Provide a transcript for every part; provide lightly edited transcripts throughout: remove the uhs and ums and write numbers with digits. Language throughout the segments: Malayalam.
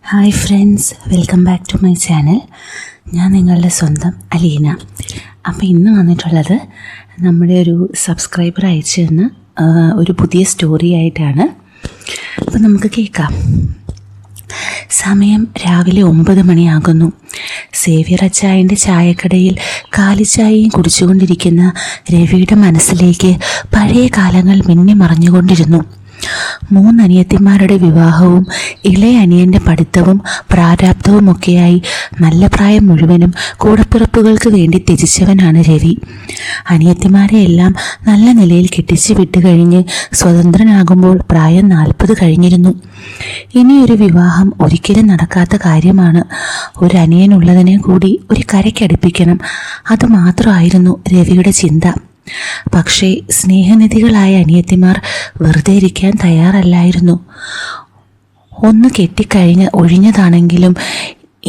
Hi friends, welcome back to my channel. ഞാൻ നിങ്ങളുടെ സ്വന്തം അലീന. അപ്പോൾ ഇന്ന് വന്നിട്ടുള്ളത് നമ്മുടെ ഒരു സബ്സ്ക്രൈബർ അയച്ചു തന്ന ഒരു പുതിയ സ്റ്റോറി ആയിട്ടാണ്. അപ്പോൾ നമുക്ക് കേൾക്കാം. സമയം രാവിലെ 9 മണിയാകുന്നു. സേവ്യർ അച്ചായൻ്റെ ചായക്കടയിൽ കാലിച്ചായയും കുടിച്ചുകൊണ്ടിരിക്കുന്ന രവിയുടെ മനസ്സിലേക്ക് പഴയ കാലങ്ങൾ മിന്നി മറഞ്ഞുകൊണ്ടിരുന്നു. 3 അനിയത്തിമാരുടെ വിവാഹവും ഇളയ അനിയൻ്റെ പഠിത്തവും പ്രാരാബ്ധവുമൊക്കെയായി നല്ല പ്രായം മുഴുവനും കൂടപ്പിറപ്പുകൾക്ക് വേണ്ടി ത്യജിച്ചവനാണ് രവി. അനിയത്തിമാരെ എല്ലാം നല്ല നിലയിൽ കെട്ടിച്ചു വിട്ടുകഴിഞ്ഞ് സ്വതന്ത്രനാകുമ്പോൾ പ്രായം 40 കഴിഞ്ഞിരുന്നു. ഇനിയൊരു വിവാഹം ഒരിക്കലും നടക്കാത്ത കാര്യമാണ്. ഒരു അനിയനുള്ളതിനെ കൂടി ഒരു കരയ്ക്കടുപ്പിക്കണം. അതുമാത്രമായിരുന്നു രവിയുടെ ചിന്ത. പക്ഷേ സ്നേഹനിധികളായ അനിയത്തിമാർ വെറുതെ ഇരിക്കാൻ തയ്യാറല്ലായിരുന്നു. ഒന്ന് കെട്ടിക്കഴിഞ്ഞ് ഒഴിഞ്ഞതാണെങ്കിലും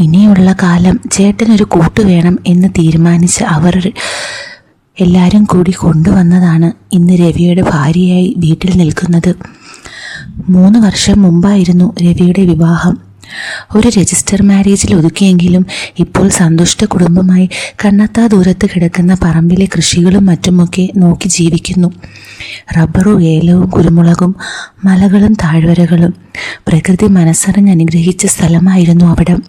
ഇനിയുള്ള കാലം ചേട്ടനൊരു കൂട്ട് വേണം എന്ന് തീരുമാനിച്ച് അവർ എല്ലാവരും കൂടി കൊണ്ടുവന്നതാണ് ഇന്ന് രവിയുടെ ഭാര്യയായി വീട്ടിൽ നിൽക്കുന്നത്. 3 വർഷം മുമ്പായിരുന്നു രവിയുടെ വിവാഹം. ഒരു രജിസ്റ്റർ മാരേജിൽ ഒതുക്കിയെങ്കിലും ഇപ്പോൾ സന്തുഷ്ട കുടുംബമായി കണ്ണത്താ ദൂരത്ത് കിടക്കുന്ന പറമ്പിലെ കൃഷികളും മറ്റുമൊക്കെ നോക്കി ജീവിക്കുന്നു. റബ്ബറും ഏലവും കുരുമുളകും മലകളും താഴ്വരകളും പ്രകൃതി മനസ്സറിഞ്ഞ് അനുഗ്രഹിച്ച സ്ഥലമായിരുന്നു അവിടം.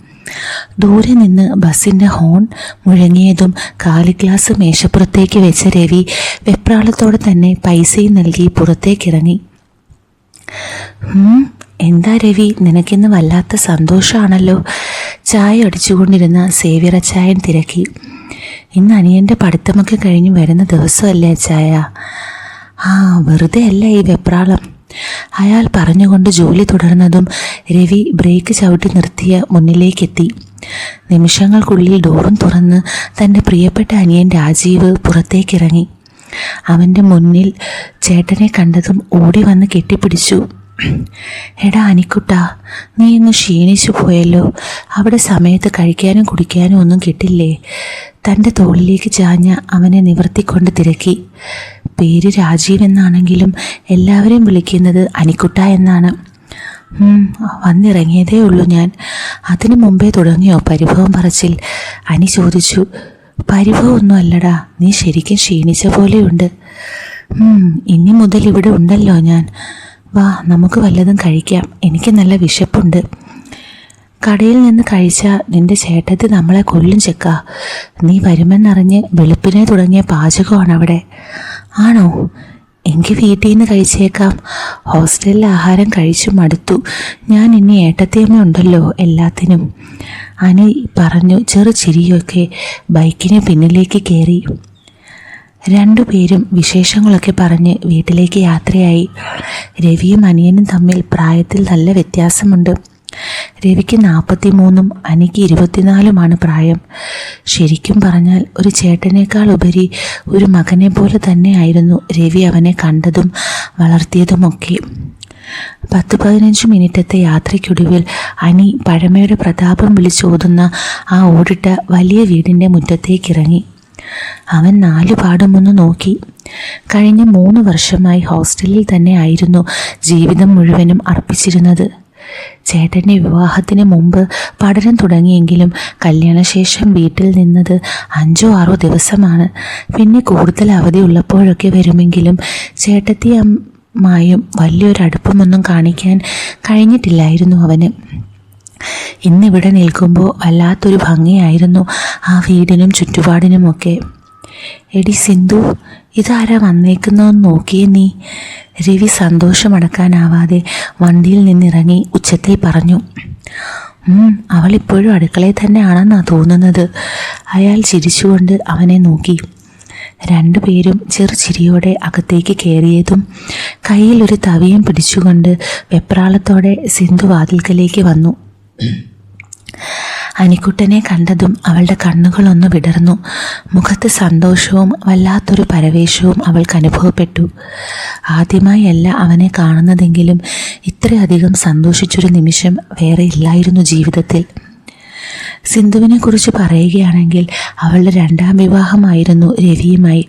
ദൂരെ നിന്ന് ബസ്സിൻ്റെ ഹോൺ മുഴങ്ങിയതും കാലി ഗ്ലാസ് മേശപ്പുറത്തേക്ക് വെച്ച രവി വെപ്രാളത്തോടെ തന്നെ പൈസയും നൽകി പുറത്തേക്കിറങ്ങി. എന്താ രവി, നിനക്കിന്ന് വല്ലാത്ത സന്തോഷമാണല്ലോ? ചായ അടിച്ചുകൊണ്ടിരുന്ന സേവ്യർ അച്ചായൻ തിരക്കി. ഇന്ന് അനിയൻ്റെ പഠിത്തമൊക്കെ കഴിഞ്ഞ് വരുന്ന ദിവസമല്ലേ അച്ചായ? വെറുതെ അല്ല ഈ വെപ്രാളം. അയാൾ പറഞ്ഞുകൊണ്ട് ജോലി തുടർന്നതും രവി ബ്രേക്ക് ചവിട്ടി നിർത്തിയ മുന്നിലേക്കെത്തി. നിമിഷങ്ങൾക്കുള്ളിൽ ഡോറും തുറന്ന് തൻ്റെ പ്രിയപ്പെട്ട അനിയൻ രാജീവ് പുറത്തേക്കിറങ്ങി. അവൻ്റെ മുന്നിൽ ചേട്ടനെ കണ്ടതും ഓടി വന്ന് കെട്ടിപ്പിടിച്ചു. എടാ അനിക്കുട്ടാ, നീ ഇന്ന് ക്ഷീണിച്ചു പോയല്ലോ. അവിടെ സമയത്ത് കഴിക്കാനും കുടിക്കാനും ഒന്നും കിട്ടില്ലേ? തൻ്റെ തോളിലേക്ക് ചാഞ്ഞ അവനെ നിവർത്തിക്കൊണ്ട് തിരക്കി. പേര് രാജീവ് എന്നാണെങ്കിലും എല്ലാവരും വിളിക്കുന്നത് അനിക്കുട്ട എന്നാണ്. വന്നിറങ്ങിയതേ ഉള്ളൂ ഞാൻ. അതിനു മുമ്പേ തുടങ്ങിയോ പരിഭവം പറച്ചിൽ? അനി ചോദിച്ചു. പരിഭവമൊന്നും അല്ലടാ, നീ ശരിക്കും ക്ഷീണിച്ച പോലെയുണ്ട്. ഇനി മുതൽ ഇവിടെ ഉണ്ടല്ലോ ഞാൻ. വാ, നമുക്ക് വല്ലതും കഴിക്കാം. എനിക്ക് നല്ല വിശപ്പുണ്ട്. കടയിൽ നിന്ന് കഴിച്ചാൽ നിന്റെ ചേട്ടത്തി നമ്മളെ കൊല്ലും ചെക്ക. നീ വരുമെന്നറിഞ്ഞ് വെളുപ്പിനെ തുടങ്ങിയ പാചകമാണ് അവിടെ. ആണോ? എങ്കിൽ വീട്ടിൽ നിന്ന് കഴിച്ചേക്കാം. ഹോസ്റ്റലിൽ ആഹാരം കഴിച്ചു മടുത്തു ഞാൻ. ഇനി ഏട്ടത്തിയമ്മ ഉണ്ടല്ലോ എല്ലാത്തിനും, അനി പറഞ്ഞു ചെറു ചിരിയൊക്കെ ബൈക്കിന് പിന്നിലേക്ക് കയറി. 2 പേരും വിശേഷങ്ങളൊക്കെ പറഞ്ഞ് വീട്ടിലേക്ക് യാത്രയായി. രവിയും അനിയനും തമ്മിൽ പ്രായത്തിൽ നല്ല വ്യത്യാസമുണ്ട്. രവിക്ക് 43ഉം അനിക്ക് 24ഉമാണ് പ്രായം. ശരിക്കും പറഞ്ഞാൽ ഒരു ചേട്ടനേക്കാൾ ഉപരി ഒരു മകനെ പോലെ തന്നെയായിരുന്നു രവി അവനെ കണ്ടതും വളർത്തിയതുമൊക്കെ. 10-15 മിനിറ്റത്തെ യാത്രയ്ക്കൊടുവിൽ അനി പഴമയുടെ പ്രതാപം വിളിച്ചോതുന്ന ആ ഓടിട്ട വലിയ വീടിൻ്റെ മുറ്റത്തേക്കിറങ്ങി. അവൻ 4 പാടുമൊന്ന് നോക്കി. കഴിഞ്ഞ 3 വർഷമായി ഹോസ്റ്റലിൽ തന്നെ ആയിരുന്നു ജീവിതം മുഴുവനും അർപ്പിച്ചിരുന്നത്. ചേട്ടൻ്റെ വിവാഹത്തിന് മുമ്പ് പഠനം തുടങ്ങിയെങ്കിലും കല്യാണശേഷം വീട്ടിൽ നിന്നത് 5-6 ദിവസമാണ്. പിന്നെ കൂടുതൽ അവധി ഉള്ളപ്പോഴൊക്കെ വരുമെങ്കിലും ചേട്ടത്തിയമ്മായും വലിയൊരു അടുപ്പമൊന്നും കാണിക്കാൻ കഴിഞ്ഞിട്ടില്ലായിരുന്നു അവന്. ഇന്നിവിടെ നിൽക്കുമ്പോൾ വല്ലാത്തൊരു ഭംഗിയായിരുന്നു ആ വീടിനും ചുറ്റുപാടിനുമൊക്കെ. എടി സിന്ധു, ഇതാരാ വന്നേക്കുന്നതെന്ന് നോക്കിയേ നീ? രവി സന്തോഷമടക്കാനാവാതെ വണ്ടിയിൽ നിന്നിറങ്ങി ഉച്ചത്തിൽ പറഞ്ഞു. അവളിപ്പോഴും അടുക്കളയിൽ തന്നെ ആണെന്നാ തോന്നുന്നത്. അയാൾ ചിരിച്ചുകൊണ്ട് അവനെ നോക്കി. 2 പേരും ചെറുചിരിയോടെ അകത്തേക്ക് കയറിയതും കയ്യിൽ ഒരു തവിയും പിടിച്ചുകൊണ്ട് വെപ്രാളത്തോടെ സിന്ധു വാതിൽക്കലേക്ക് വന്നു. അനിക്കുട്ടനെ കണ്ടതും അവളുടെ കണ്ണുകളൊന്ന് വിടർന്നു. മുഖത്ത് സന്തോഷവും വല്ലാത്തൊരു പരവേശവും അവൾക്ക് അനുഭവപ്പെട്ടു. ആദ്യമായല്ല അവനെ കാണുന്നതെങ്കിലും ഇത്രയധികം സന്തോഷിച്ചൊരു നിമിഷം വേറെ ഇല്ലായിരുന്നു ജീവിതത്തിൽ. സിന്ധുവിനെ കുറിച്ച് പറയുകയാണെങ്കിൽ അവളുടെ 2ാം വിവാഹമായിരുന്നു രവിയുമായി.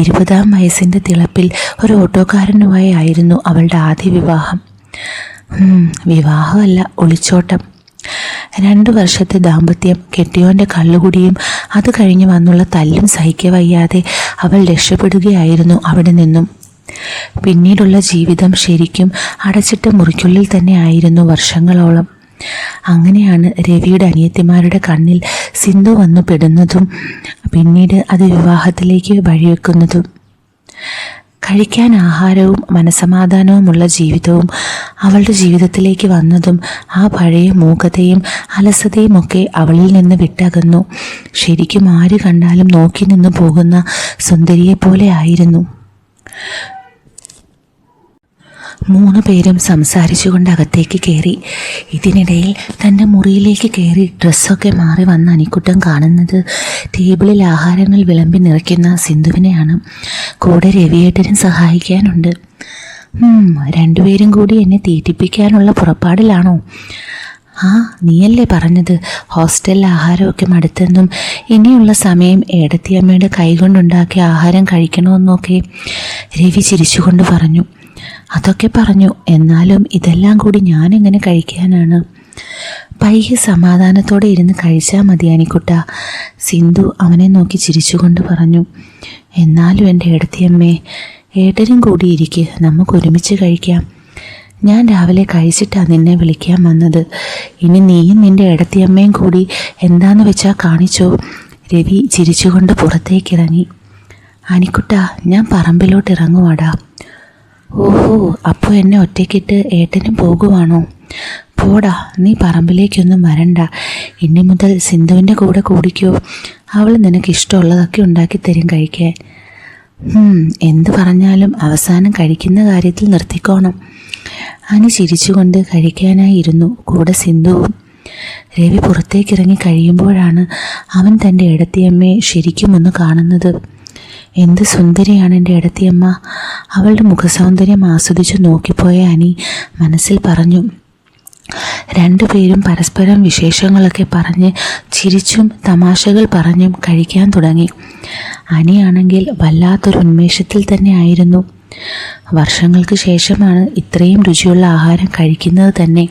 20-ാം വയസ്സിൻ്റെ തിളപ്പിൽ ഒരു ഓട്ടോക്കാരനുമായി ആയിരുന്നു അവളുടെ ആദ്യ വിവാഹം. വിവാഹമല്ല, ഒളിച്ചോട്ടം. 2 വർഷത്തെ ദാമ്പത്യം, കെട്ടിയോൻ്റെ കള്ളുകുടിയും അത് കഴിഞ്ഞ് വന്നുള്ള തല്ലും സഹിക്കവയ്യാതെ അവൾ രക്ഷപ്പെടുകയായിരുന്നു അവിടെ നിന്നും. പിന്നീടുള്ള ജീവിതം ശരിക്കും അടച്ചിട്ട മുറിക്കുള്ളിൽ തന്നെ ആയിരുന്നു വർഷങ്ങളോളം. അങ്ങനെയാണ് രവിയുടെ അനിയത്തിമാരുടെ കണ്ണിൽ സിന്ധു വന്നു പെടുന്നതും പിന്നീട് അത് വിവാഹത്തിലേക്ക് വഴിവെക്കുന്നതും. കഴിക്കാൻ ആഹാരവും മനസമാധാനവുമുള്ള ജീവിതവും അവളുടെ ജീവിതത്തിലേക്ക് വന്നതും ആ പഴയ മൂകതയും അലസതയും ഒക്കെ അവളിൽ നിന്ന് വിട്ടകന്നു. ശരിക്കും ആര് കണ്ടാലും നോക്കി നിന്ന് പോകുന്ന സുന്ദരിയെപ്പോലെ ആയിരുന്നു. 3 പേരും സംസാരിച്ചുകൊണ്ട് അകത്തേക്ക് കയറി. ഇതിനിടയിൽ തൻ്റെ മുറിയിലേക്ക് കയറി ഡ്രസ്സൊക്കെ മാറി വന്ന അനിക്കുട്ടൻ കാണുന്നത് ടേബിളിൽ ആഹാരങ്ങൾ വിളമ്പി നിറയ്ക്കുന്ന സിന്ധുവിനെയാണ്. കൂടെ രവിയേട്ടനും സഹായിക്കാനുണ്ട്. 2 പേരും കൂടി എന്നെ തീറ്റിപ്പിക്കാനുള്ള പുറപ്പാടിലാണോ? നീയല്ലേ പറഞ്ഞത് ഹോസ്റ്റലിൽ ആഹാരമൊക്കെ മടുത്തെന്നും ഇനിയുള്ള സമയം ഏടത്തിയമ്മയുടെ കൈകൊണ്ടുണ്ടാക്കിയ ആഹാരം കഴിക്കണമെന്നൊക്കെ രവി ചിരിച്ചുകൊണ്ട് പറഞ്ഞു. അതൊക്കെ പറഞ്ഞു, എന്നാലും ഇതെല്ലാം കൂടി ഞാനെങ്ങനെ കഴിക്കാനാണ്? പയ്യെ സമാധാനത്തോടെ ഇരുന്ന് കഴിച്ചാൽ മതി അനിക്കുട്ട, സിന്ധു അവനെ നോക്കി ചിരിച്ചുകൊണ്ട് പറഞ്ഞു. എന്നാലും എൻ്റെ ഏടത്തിയമ്മേ, ഏട്ടനും കൂടി ഇരിക്ക്, നമുക്ക് ഒരുമിച്ച് കഴിക്കാം. ഞാൻ രാവിലെ കഴിച്ചിട്ടാണ് നിന്നെ വിളിക്കാൻ വന്നത്. ഇനി നീയും നിൻ്റെ ഏടത്തിയമ്മയും കൂടി എന്താന്ന് വെച്ചാൽ കാണിച്ചോ. രവി ചിരിച്ചുകൊണ്ട് പുറത്തേക്കിറങ്ങി. അനിക്കുട്ട, ഞാൻ പറമ്പിലോട്ട് ഇറങ്ങുവാടാ. ഓഹോ, അപ്പോൾ എന്നെ ഒറ്റയ്ക്കിട്ട് ഏട്ടനും പോകുവാണോ? പോടാ, നീ പറമ്പിലേക്കൊന്നും വരണ്ട. ഇനി മുതൽ സിന്ധുവിൻ്റെ കൂടെ കൂടിക്കോ. അവൾ നിനക്ക് ഇഷ്ടമുള്ളതൊക്കെ ഉണ്ടാക്കി തരും കഴിക്കാൻ. എന്ത് പറഞ്ഞാലും അവസാനം കഴിക്കുന്ന കാര്യത്തിൽ നിർത്തിക്കോണം. അനി ചിരിച്ചുകൊണ്ട് കഴിക്കാനായിരുന്നു കൂടെ സിന്ധുവും. രവി പുറത്തേക്കിറങ്ങി കഴിയുമ്പോഴാണ് അവൻ തൻ്റെ ഏടത്തിയമ്മയെ ശരിക്കും ഒന്ന് കാണുന്നത്. എന്ത് സുന്ദരിയാണ് എൻ്റെ ഏടത്തിയമ്മ. അവളുടെ മുഖസൗന്ദര്യം ആസ്വദിച്ചു നോക്കിപ്പോയ അനി മനസ്സിൽ പറഞ്ഞു. 2 പേരും പരസ്പരം വിശേഷങ്ങളൊക്കെ പറഞ്ഞ് ചിരിച്ചും തമാശകൾ പറഞ്ഞും കഴിക്കാൻ തുടങ്ങി. അനിയാണെങ്കിൽ വല്ലാത്തൊരു ഉന്മേഷത്തിൽ തന്നെ ആയിരുന്നു. വർഷങ്ങൾക്ക് ശേഷമാണ് ഇത്രയും രുചിയുള്ള ആഹാരം കഴിക്കുന്നത് തന്നെ.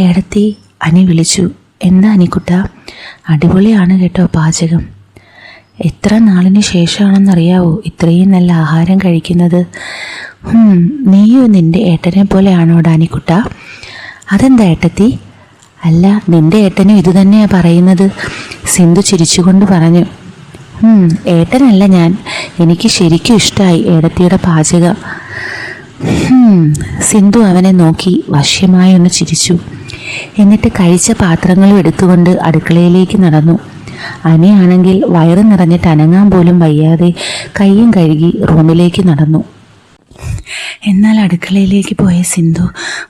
ഏടത്തി, അനി വിളിച്ചു. എന്താ അനിക്കുട്ട? അടിപൊളിയാണ് കേട്ടോ പാചകം. എത്ര നാളിന് ശേഷമാണെന്നറിയാവോ ഇത്രയും നല്ല ആഹാരം കഴിക്കുന്നത്? നീയോ നിൻ്റെ ഏട്ടനെ പോലെയാണോടാ അനിക്കുട്ട? അതെന്താ ഏട്ടത്തി? അല്ല, നിൻ്റെ ഏട്ടനും ഇതുതന്നെയാണ് പറയുന്നത്, സിന്ധു ചിരിച്ചുകൊണ്ട് പറഞ്ഞു. ഏട്ടനല്ല ഞാൻ, എനിക്ക് ശരിക്കും ഇഷ്ടമായി ഏടത്തിയുടെ പാചകം. സിന്ധു അവനെ നോക്കി വശ്യമായി ഒന്ന് ചിരിച്ചു. എന്നിട്ട് കഴിച്ച പാത്രങ്ങളും എടുത്തുകൊണ്ട് അടുക്കളയിലേക്ക് നടന്നു. അനിയാണെങ്കിൽ വയറ് നിറഞ്ഞിട്ട് അനങ്ങാൻ പോലും വയ്യാതെ കയ്യും കഴുകി റൂമിലേക്ക് നടന്നു. എന്നാൽ അടുക്കളയിലേക്ക് പോയ സിന്ധു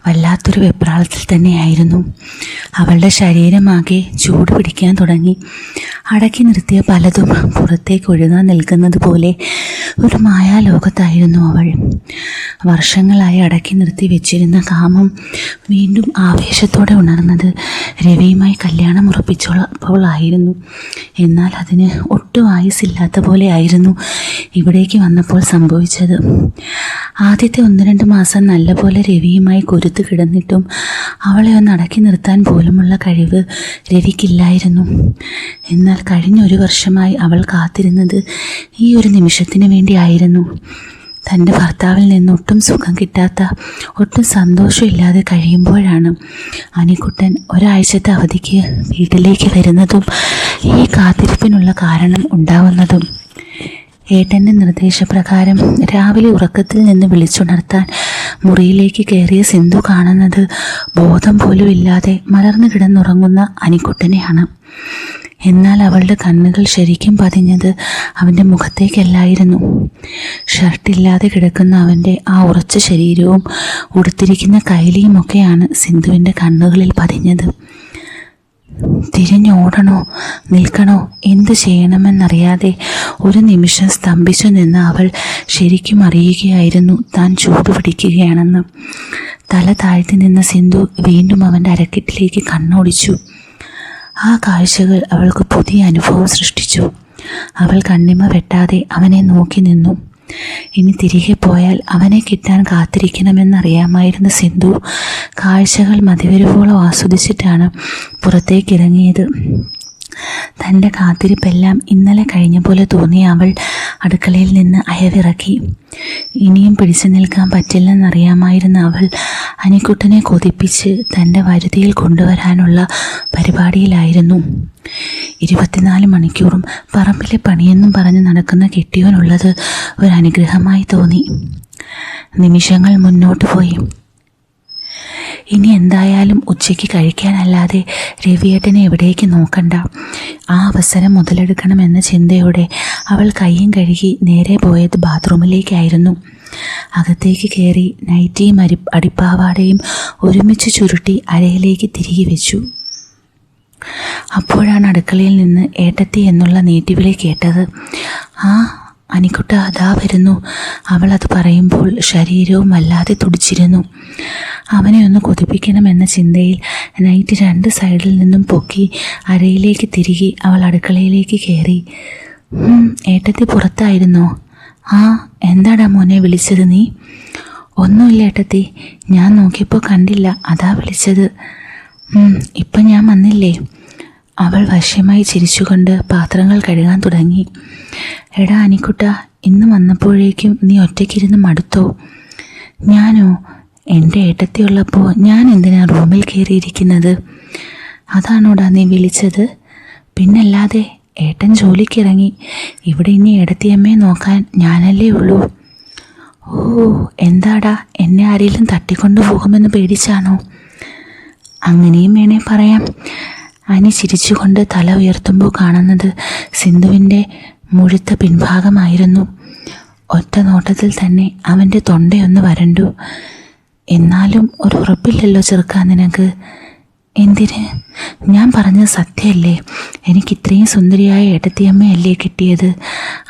വല്ലാത്തൊരു വെപ്രാളത്തിൽ തന്നെയായിരുന്നു. അവളുടെ ശരീരമാകെ ചൂട് പിടിക്കാൻ തുടങ്ങി. അടക്കി നിർത്തിയ പലതും പുറത്തേക്ക് ഒഴുകാൻ നിൽക്കുന്നത് പോലെ ഒരു മായാലോകത്തായിരുന്നു അവൾ. വർഷങ്ങളായി അടക്കി നിർത്തി വെച്ചിരുന്ന കാമം വീണ്ടും ആവേശത്തോടെ ഉണർന്നത് രവിയുമായി കല്യാണം ഉറപ്പിച്ചപ്പോഴായിരുന്നു. എന്നാൽ അതിന് ഒട്ടും ആയുസില്ലാത്ത പോലെ ആയിരുന്നു ഇവിടേക്ക് വന്നപ്പോൾ സംഭവിച്ചത്. ആദ്യത്തെ 1-2 മാസം നല്ലപോലെ രവിയുമായി കൊരുത്ത് കിടന്നിട്ടും അവളെ ഒന്ന് അടക്കി നിർത്താൻ പോലുമുള്ള കഴിവ് രവിക്കില്ലായിരുന്നു. എന്നാൽ കഴിഞ്ഞ 1 വർഷമായി അവൾ കാത്തിരുന്നത് ഈ ഒരു നിമിഷത്തിന് വേണ്ടിയായിരുന്നു. തൻ്റെ ഭർത്താവിൽ നിന്ന് ഒട്ടും സുഖം കിട്ടാത്ത, ഒട്ടും സന്തോഷമില്ലാതെ കഴിയുമ്പോഴാണ് അനിക്കുട്ടൻ ഒരാഴ്ചത്തെ അവധിക്ക് വീട്ടിലേക്ക് വരുന്നതും ഈ കാത്തിരിപ്പിനുള്ള കാരണം ഉണ്ടാവുന്നതും. ഏട്ടൻ്റെ നിർദ്ദേശപ്രകാരം രാവിലെ ഉറക്കത്തിൽ നിന്ന് വിളിച്ചുണർത്താൻ മുറിയിലേക്ക് കയറിയ സിന്ധു കാണുന്നത് ബോധം പോലും ഇല്ലാതെ മലർന്നു കിടന്നുറങ്ങുന്ന അനിക്കുട്ടനെയാണ്. എന്നാൽ അവളുടെ കണ്ണുകൾ ശരിക്കും പതിഞ്ഞത് അവൻ്റെ മുഖത്തേക്കല്ലായിരുന്നു. ഷർട്ടില്ലാതെ കിടക്കുന്ന അവൻ്റെ ആ ഉറച്ച ശരീരവും ഉടുത്തിരിക്കുന്ന കൈലിയുമൊക്കെയാണ് സിന്ധുവിൻ്റെ കണ്ണുകളിൽ പതിഞ്ഞത്. തിരിഞ്ഞോടണോ നിൽക്കണോ എന്ത് ചെയ്യണമെന്നറിയാതെ ഒരു നിമിഷം സ്തംഭിച്ചു നിന്ന അവൾ ശരിക്കും അറിയുകയായിരുന്നു താൻ ചൂടുപിടിക്കുകയാണെന്ന്. തല താഴ്ത്തി നിന്ന സിന്ധു വീണ്ടും അവൻ്റെ അരക്കെട്ടിലേക്ക് കണ്ണോടിച്ചു. ആ കാഴ്ചകൾ അവൾക്ക് പുതിയ അനുഭവം സൃഷ്ടിച്ചു. അവൾ കണ്ണിമ വെട്ടാതെ അവനെ നോക്കി നിന്നു. ഇനി തിരികെ പോയാൽ അവനെ കിട്ടാൻ കാത്തിരിക്കണമെന്നറിയാമായിരുന്ന സിന്ധു കാഴ്ചകൾ മതിവരുവോളം ആസ്വദിച്ചിട്ടാണ് പുറത്തേക്കിറങ്ങിയത്. തൻ്റെ കാത്തിരിപ്പെല്ലാം ഇന്നലെ കഴിഞ്ഞ പോലെ തോന്നിയ അവൾ അടുക്കളയിൽ നിന്ന് അയവിറക്കി. ഇനിയും പിടിച്ചു നിൽക്കാൻ പറ്റില്ലെന്നറിയാമായിരുന്ന അവൾ അനിക്കുട്ടനെ കൊതിപ്പിച്ച് തൻ്റെ വരുതിയിൽ കൊണ്ടുവരാനുള്ള പരിപാടിയിലായിരുന്നു. 24 മണിക്കൂറും പറമ്പിലെ പണിയെന്നും പറഞ്ഞ് നടക്കുന്ന കെട്ടിയോനുള്ളത് ഒരു അനുഗ്രഹമായി തോന്നി. നിമിഷങ്ങൾ മുന്നോട്ട് പോയി. ഇനി എന്തായാലും ഉച്ചയ്ക്ക് കഴിക്കാനല്ലാതെ രവിയേട്ടനെ എവിടേക്ക് നോക്കണ്ട. ആ അവസരം മുതലെടുക്കണമെന്ന ചിന്തയോടെ അവൾ കയ്യും കഴുകി നേരെ പോയത് ബാത്റൂമിലേക്കായിരുന്നു. അകത്തേക്ക് കയറി നൈറ്റിയും അടിപ്പാവാടയും ഒരുമിച്ച് ചുരുട്ടി അരയിലേക്ക് തിരികെ വെച്ചു. അപ്പോഴാണ് അടുക്കളയിൽ നിന്ന് ഏട്ടത്തി എന്നുള്ള നീട്ടിവിളി കേട്ടത്. ആ അനിക്കുട്ട അതാ വരുന്നു. അവൾ അത് പറയുമ്പോൾ ശരീരവും വല്ലാതെ തുടിച്ചിരുന്നു. അവനെ ഒന്ന് കൊതിപ്പിക്കണമെന്ന ചിന്തയിൽ നൈറ്റ് 2 സൈഡിൽ നിന്നും പൊക്കി അരയിലേക്ക് തിരികെ അവൾ അടുക്കളയിലേക്ക് കയറി. ഏട്ടത്തി പുറത്തായിരുന്നോ? ആ എന്താടാ മോനെ വിളിച്ചത് നീ? ഒന്നുമില്ല ഏട്ടത്തി, ഞാൻ നോക്കിയപ്പോൾ കണ്ടില്ല, അതാ വിളിച്ചത്. ഇപ്പം ഞാൻ വന്നില്ലേ? അവൾ വശ്യമായി ചിരിച്ചുകൊണ്ട് പാത്രങ്ങൾ കഴുകാൻ തുടങ്ങി. എടാ അനിക്കുട്ട, ഇന്ന് വന്നപ്പോഴേക്കും നീ ഒറ്റയ്ക്കിരുന്ന് മടുത്തോ? ഞാനോ? എൻ്റെ ഏട്ടത്തിയുള്ളപ്പോൾ ഞാൻ എന്തിനാ റൂമിൽ കയറിയിരിക്കുന്നത്? അതാണോടാ നീ വിളിച്ചത്? പിന്നല്ലാതെ, ഏട്ടൻ ജോലിക്കിറങ്ങി. ഇവിടെ ഇനി ഏടത്തിയമ്മയെ നോക്കാൻ ഞാനല്ലേ ഉള്ളൂ. ഓ, എന്താടാ, എന്നെ ആരെങ്കിലും തട്ടിക്കൊണ്ടു പോകുമെന്ന് പേടിച്ചാണോ? അങ്ങനെയും വേണേ പറയാം. അനി ചിരിച്ചുകൊണ്ട് തല ഉയർത്തുമ്പോൾ കാണുന്നത് സിന്ധുവിൻ്റെ മുഴുത്ത പിൻഭാഗമായിരുന്നു. ഒറ്റ നോട്ടത്തിൽ തന്നെ അവൻ്റെ തൊണ്ടയൊന്ന് വരണ്ടു. എന്നാലും ഒരു ഉറപ്പില്ലല്ലോ ചെറുക്കാൻ നിനക്ക്. എന്തിന്? ഞാൻ പറഞ്ഞത് സത്യമല്ലേ? എനിക്ക് ഇത്രയും സുന്ദരിയായ ഏട്ടത്തിയമ്മയല്ലേ കിട്ടിയത്.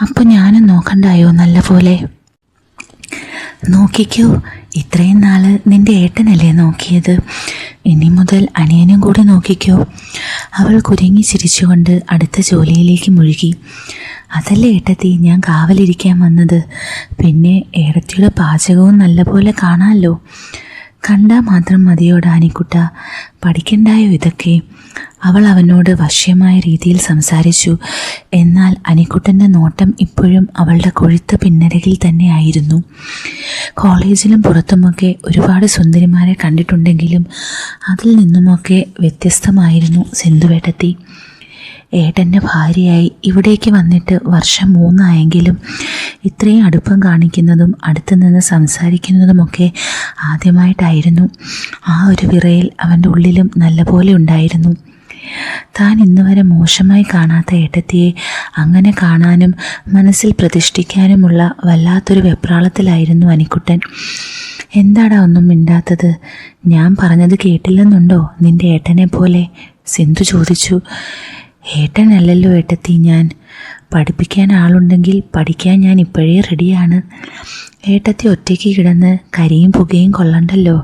അപ്പം ഞാനും നോക്കണ്ടായോ നല്ല പോലെ? നോക്കിക്കോ, ഇത്രയും നാൾ നിൻ്റെ ഏട്ടനല്ലേ നോക്കിയത്, ഇനി മുതൽ അനിയനും കൂടി നോക്കിക്കോ. അവൾ കുരുങ്ങി ചിരിച്ചുകൊണ്ട് അടുത്ത ജോലിയിലേക്ക് മുഴുകി. അതല്ലേ ഏട്ടത്തി ഞാൻ കാവലിരിക്കാൻ വന്നത്. പിന്നെ ഏടത്തിയുടെ പാചകവും നല്ലപോലെ കാണാമല്ലോ. കണ്ടാൽ മാത്രം മതിയോടാ അനിക്കുട്ട, പഠിക്കണ്ടായോ ഇതൊക്കെ? അവൾ അവനോട് വശ്യമായ രീതിയിൽ സംസാരിച്ചു. എന്നാൽ അനിക്കുട്ടൻ്റെ നോട്ടം ഇപ്പോഴും അവളുടെ കൊഴുത്ത പിന്നരകിൽ തന്നെയായിരുന്നു. കോളേജിലും പുറത്തുമൊക്കെ ഒരുപാട് സുന്ദരിമാരെ കണ്ടിട്ടുണ്ടെങ്കിലും അതിൽ നിന്നുമൊക്കെ വ്യത്യസ്തമായിരുന്നു സിന്ധുവേട്ടത്തി. ഏട്ടൻ്റെ ഭാര്യയായി ഇവിടേക്ക് വന്നിട്ട് വർഷം 3 ആയെങ്കിലും ഇത്രയും അടുപ്പം കാണിക്കുന്നതും അടുത്തു നിന്ന് സംസാരിക്കുന്നതുമൊക്കെ ആദ്യമായിട്ടായിരുന്നു. ആ ഒരു വിറയൽ അവൻ്റെ ഉള്ളിലും നല്ലപോലെ ഉണ്ടായിരുന്നു. താൻ ഇന്നുവരെ മോശമായി കാണാത്ത ഏട്ടത്തിയെ അങ്ങനെ കാണാനും മനസ്സിൽ പ്രതിഷ്ഠിക്കാനുമുള്ള വല്ലാത്തൊരു വെപ്രാളത്തിലായിരുന്നു അനിക്കുട്ടൻ. എന്താടാ ഒന്നും മിണ്ടാത്തത്? ഞാൻ പറഞ്ഞത് കേട്ടില്ലെന്നുണ്ടോ നിൻ്റെ ഏട്ടനെ പോലെ? സിന്ധു ചോദിച്ചു. ഏട്ടനല്ലല്ലോ ഏട്ടത്തി ഞാൻ. പഠിപ്പിക്കാൻ ആളുണ്ടെങ്കിൽ പഠിക്കാൻ ഞാൻ ഇപ്പോഴേ റെഡിയാണ്. ഏട്ടത്തി ഒറ്റയ്ക്ക് കിടന്ന് കരിയും പുകയും കൊള്ളണ്ടല്ലോ.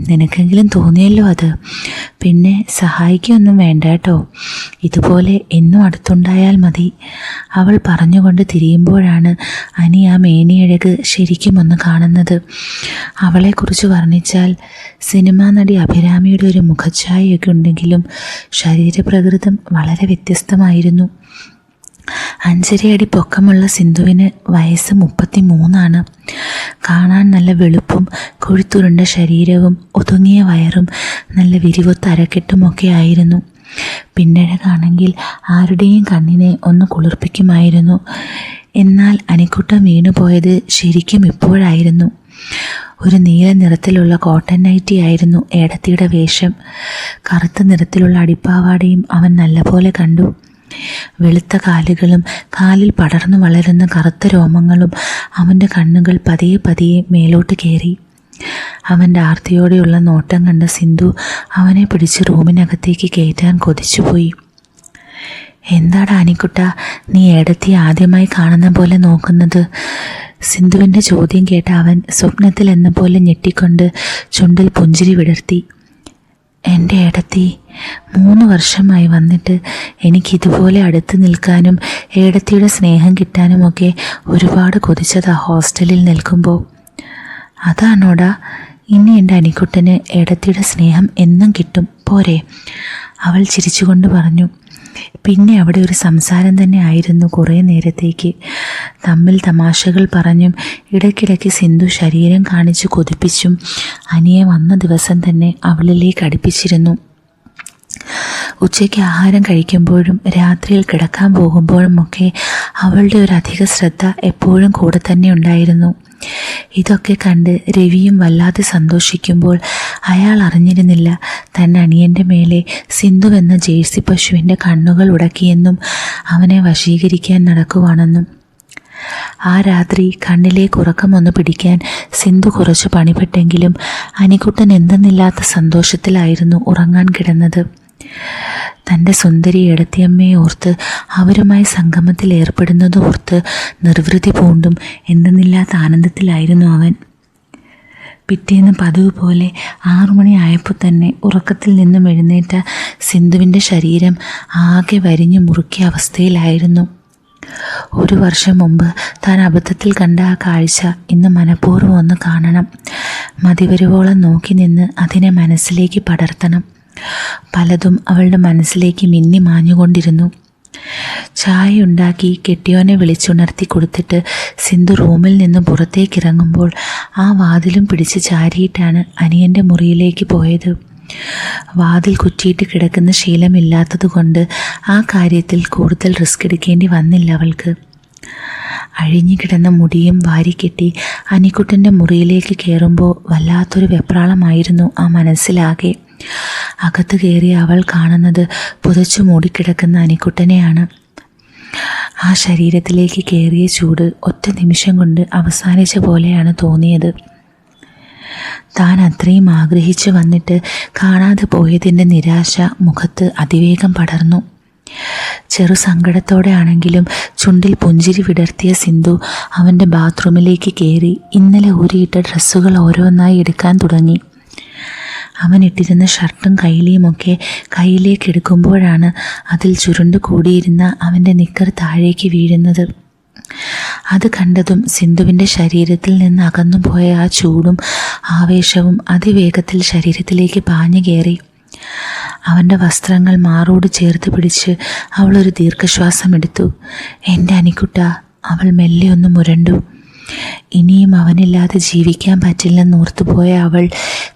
നിനക്കെങ്കിലും തോന്നിയല്ലോ അത്. പിന്നെ സഹായിക്കൊന്നും വേണ്ട കേട്ടോ, ഇതുപോലെ എന്നും അടുത്തുണ്ടായാൽ മതി. അവൾ പറഞ്ഞുകൊണ്ട് തിരിയുമ്പോഴാണ് അനി ആ മേനിയഴക് ശരിക്കും ഒന്ന് കാണുന്നത്. അവളെക്കുറിച്ച് വർണ്ണിച്ചാൽ സിനിമാ നടി അഭിരാമിയുടെ ഒരു മുഖഛായയൊക്കെ ഉണ്ടെങ്കിലും ശരീരപ്രകൃതം വളരെ വ്യത്യസ്തമായിരുന്നു. 5.5 അടി പൊക്കമുള്ള സിന്ധുവിന് വയസ്സ് 33. കാണാൻ നല്ല വെളുപ്പും കൊഴുത്തുരുണ്ട ശരീരവും ഒതുങ്ങിയ വയറും നല്ല വിരിവൊത്ത അരക്കെട്ടുമൊക്കെ ആയിരുന്നു. പിന്നഴകാണെങ്കിൽ ആരുടെയും കണ്ണിനെ ഒന്ന് കുളിർപ്പിക്കുമായിരുന്നു. എന്നാൽ അനിക്കുട്ടൻ വീണുപോയത് ശരിക്കും ഇപ്പോഴായിരുന്നു. ഒരു നീല നിറത്തിലുള്ള കോട്ടൺ നൈറ്റി ആയിരുന്നു ഏടത്തിയുടെ വേഷം. കറുത്ത നിറത്തിലുള്ള അടിപ്പാവാടയും അവൻ നല്ലപോലെ കണ്ടു. വെളുത്ത കാലുകളും കാലിൽ പടർന്നു വളരുന്ന കറുത്ത രോമങ്ങളും അവൻ്റെ കണ്ണുകൾ പതിയെ പതിയെ മേലോട്ട് കയറി. അവൻ്റെ ആർത്തിയോടെയുള്ള നോട്ടം കണ്ട സിന്ധു അവനെ പിടിച്ച് റൂമിനകത്തേക്ക് കയറ്റാൻ കൊതിച്ചുപോയി. എന്താടാ അനിക്കുട്ട, നീ ഏടത്തി ആദ്യമായി കാണുന്ന പോലെ നോക്കുന്നത്? സിന്ധുവിൻ്റെ ചോദ്യം കേട്ട അവൻ സ്വപ്നത്തിൽ എന്ന പോലെ ഞെട്ടിക്കൊണ്ട് ചുണ്ടിൽ പുഞ്ചിരി വിടർത്തി. എൻ്റെ ഏടത്തി 3 വർഷമായി വന്നിട്ട് എനിക്കിതുപോലെ അടുത്ത് നിൽക്കാനും ഏടത്തിയുടെ സ്നേഹം കിട്ടാനുമൊക്കെ ഒരുപാട് കൊതിച്ചതാ ഹോസ്റ്റലിൽ നിൽക്കുമ്പോൾ. അതാണോടാ, ഇനി എൻ്റെ അനിക്കുട്ടന് ഏടത്തിയുടെ സ്നേഹം എന്നും കിട്ടും പോരെ? അവൾ ചിരിച്ചുകൊണ്ട് പറഞ്ഞു. പിന്നെ അവിടെ ഒരു സംസാരം തന്നെ ആയിരുന്നു കുറേ നേരത്തേക്ക്. തമ്മിൽ തമാശകൾ പറഞ്ഞും ഇടയ്ക്കിടയ്ക്ക് സിന്ധു ശരീരം കാണിച്ച് കൊതിപ്പിച്ചും അനിയെ വന്ന ദിവസം തന്നെ അവളിലേക്ക് അടുപ്പിച്ചിരുന്നു. ഉച്ചയ്ക്ക് ആഹാരം കഴിക്കുമ്പോഴും രാത്രിയിൽ കിടക്കാൻ പോകുമ്പോഴുമൊക്കെ അവളുടെ ഒരു അധിക ശ്രദ്ധ എപ്പോഴും കൂടെ തന്നെ ഉണ്ടായിരുന്നു. ഇതൊക്കെ കണ്ട് രവിയും വല്ലാതെ സന്തോഷിക്കുമ്പോൾ അയാൾ അറിഞ്ഞിരുന്നില്ല തൻ്റെ അനിയൻ്റെ മേലെ സിന്ധുവെന്ന ജേഴ്സി പശുവിൻ്റെ കണ്ണുകൾ ഉടക്കിയെന്നും അവനെ വശീകരിക്കാൻ നടക്കുവാണെന്നും. ആ രാത്രി കണ്ണിലേക്ക് ഉറക്കമൊന്ന് പിടിക്കാൻ സിന്ധു കുറച്ച് പണിപ്പെട്ടെങ്കിലും അനിക്കുട്ടൻ എന്തെന്നില്ലാത്ത സന്തോഷത്തിലായിരുന്നു ഉറങ്ങാൻ കിടന്നത്. തൻ്റെ സുന്ദരി ഏടത്തിയമ്മയെ ഓർത്ത് അവരുമായി സംഗമത്തിൽ ഏർപ്പെടുന്നത് ഓർത്ത് നിർവൃതി പൂണ്ടും എന്തെന്നില്ലാത്ത ആനന്ദത്തിലായിരുന്നു അവൻ. പിറ്റേന്ന് പതിവ് പോലെ 6 മണിയായപ്പോൾ തന്നെ ഉറക്കത്തിൽ നിന്നും എഴുന്നേറ്റ സിന്ധുവിൻ്റെ ശരീരം ആകെ വരിഞ്ഞു മുറുക്കിയ അവസ്ഥയിലായിരുന്നു. 1 വർഷം മുമ്പ് താൻ അബദ്ധത്തിൽ കണ്ട ആ കാഴ്ച ഇന്ന് മനഃപൂർവ്വം ഒന്ന് കാണണം. മതിവരുവോളം നോക്കി നിന്ന് അതിനെ മനസ്സിലേക്ക് പടർത്തണം. പലതും അവളുടെ മനസ്സിലേക്ക് മിന്നി മാഞ്ഞുകൊണ്ടിരുന്നു. ചായ ഉണ്ടാക്കി കെട്ടിയോനെ വിളിച്ചുണർത്തി കൊടുത്തിട്ട് സിന്ധു റൂമിൽ നിന്ന് പുറത്തേക്കിറങ്ങുമ്പോൾ ആ വാതിലും പിടിച്ച് ചാരിയിട്ടാണ് അനിയൻ്റെ മുറിയിലേക്ക് പോയത്. വാതിൽ കുറ്റിയിട്ട് കിടക്കുന്ന ശീലമില്ലാത്തതുകൊണ്ട് ആ കാര്യത്തിൽ കൂടുതൽ റിസ്ക് എടുക്കേണ്ടി വന്നില്ല അവൾക്ക്. അഴിഞ്ഞു കിടന്ന മുടിയും വാരിക്കെട്ടി അനിക്കുട്ടൻ്റെ മുറിയിലേക്ക് കയറുമ്പോൾ വല്ലാത്തൊരു വെപ്രാളമായിരുന്നു ആ മനസ്സിലാകെ. അകത്ത് കയറി അവൾ കാണുന്നത് പുതച്ചു മൂടിക്കിടക്കുന്ന അനിക്കുട്ടനെയാണ്. ആ ശരീരത്തിലേക്ക് കയറിയ ചൂട് ഒറ്റ നിമിഷം കൊണ്ട് അവസാനിച്ച പോലെയാണ് തോന്നിയത്. താൻ അത്രയും ആഗ്രഹിച്ചു വന്നിട്ട് കാണാതെ പോയതിൻ്റെ നിരാശ മുഖത്ത് അതിവേഗം പടർന്നു. ചെറു സങ്കടത്തോടെ ആണെങ്കിലും ചുണ്ടിൽ പുഞ്ചിരി വിടർത്തിയ സിന്ധു അവൻ്റെ ബാത്റൂമിലേക്ക് കയറി ഇന്നലെ ഊരിയിട്ട ഡ്രസ്സുകൾ ഓരോന്നായി എടുക്കാൻ തുടങ്ങി. അവൻ ഇട്ടിരുന്ന ഷർട്ടും കൈലിയുമൊക്കെ കയ്യിലേക്ക് എടുക്കുമ്പോഴാണ് അതിൽ ചുരുണ്ടു കൂടിയിരുന്ന അവൻ്റെ നിക്കർ താഴേക്ക് വീഴുന്നത്. അത് കണ്ടതും സിന്ധുവിൻ്റെ ശരീരത്തിൽ നിന്ന് അകന്നുപോയ ആ ചൂടും ആവേശവും അതിവേഗത്തിൽ ശരീരത്തിലേക്ക് പാഞ്ഞു കയറി. അവൻ്റെ വസ്ത്രങ്ങൾ മാറോട് ചേർത്ത് പിടിച്ച് അവളൊരു ദീർഘശ്വാസം എടുത്തു. എൻ്റെ അനിക്കുട്ട, അവൾ മെല്ലെ ഒന്ന് മുരണ്ടു. ഇനിയും അവനില്ലാതെ ജീവിക്കാൻ പറ്റില്ലെന്ന് ഓർത്തുപോയ അവൾ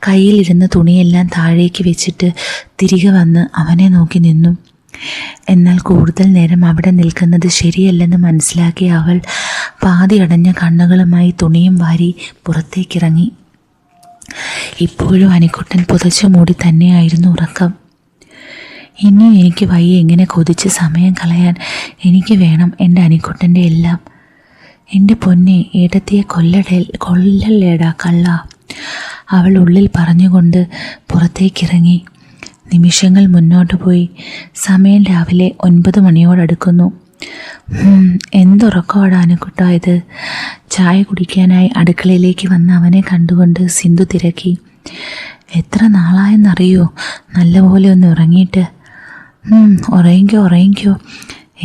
കയ്യിലിരുന്ന തുണിയെല്ലാം താഴേക്ക് വെച്ചിട്ട് തിരികെ വന്ന് അവനെ നോക്കി നിന്നു. എന്നാൽ കൂടുതൽ നേരം അവിടെ നിൽക്കുന്നത് ശരിയല്ലെന്ന് മനസ്സിലാക്കിയ അവൾ പാതി അടഞ്ഞ കണ്ണുകളുമായി തുണിയും വാരി പുറത്തേക്കിറങ്ങി. ഇപ്പോഴും അനിക്കുട്ടൻ പുതച്ചു മൂടി തന്നെയായിരുന്നു ഉറക്കം. ഇനിയും എനിക്ക് വയ്യ ഇങ്ങനെ കൊതിച്ച് സമയം കളയാൻ. എനിക്ക് വേണം എൻ്റെ അനിക്കുട്ടൻ്റെ എല്ലാം. എൻ്റെ പൊന്നെ, ഏടത്തിയെ കൊല്ലല്ലേടാ കള്ള, അവൾ ഉള്ളിൽ പറഞ്ഞുകൊണ്ട് പുറത്തേക്കിറങ്ങി. നിമിഷങ്ങൾ മുന്നോട്ട് പോയി. സമയം രാവിലെ 9 മണിയോടടുക്കുന്നു. എന്തുറക്കമാണ് അനിക്കുട്ടാ ഇത്? ചായ കുടിക്കാനായി അടുക്കളയിലേക്ക് വന്ന അവനെ കണ്ടുകൊണ്ട് സിന്ധു തിരക്കി. എത്ര നാളായെന്നറിയോ നല്ലപോലെ ഒന്ന് ഉറങ്ങിയിട്ട്? ഉറങ്ങിക്കോ,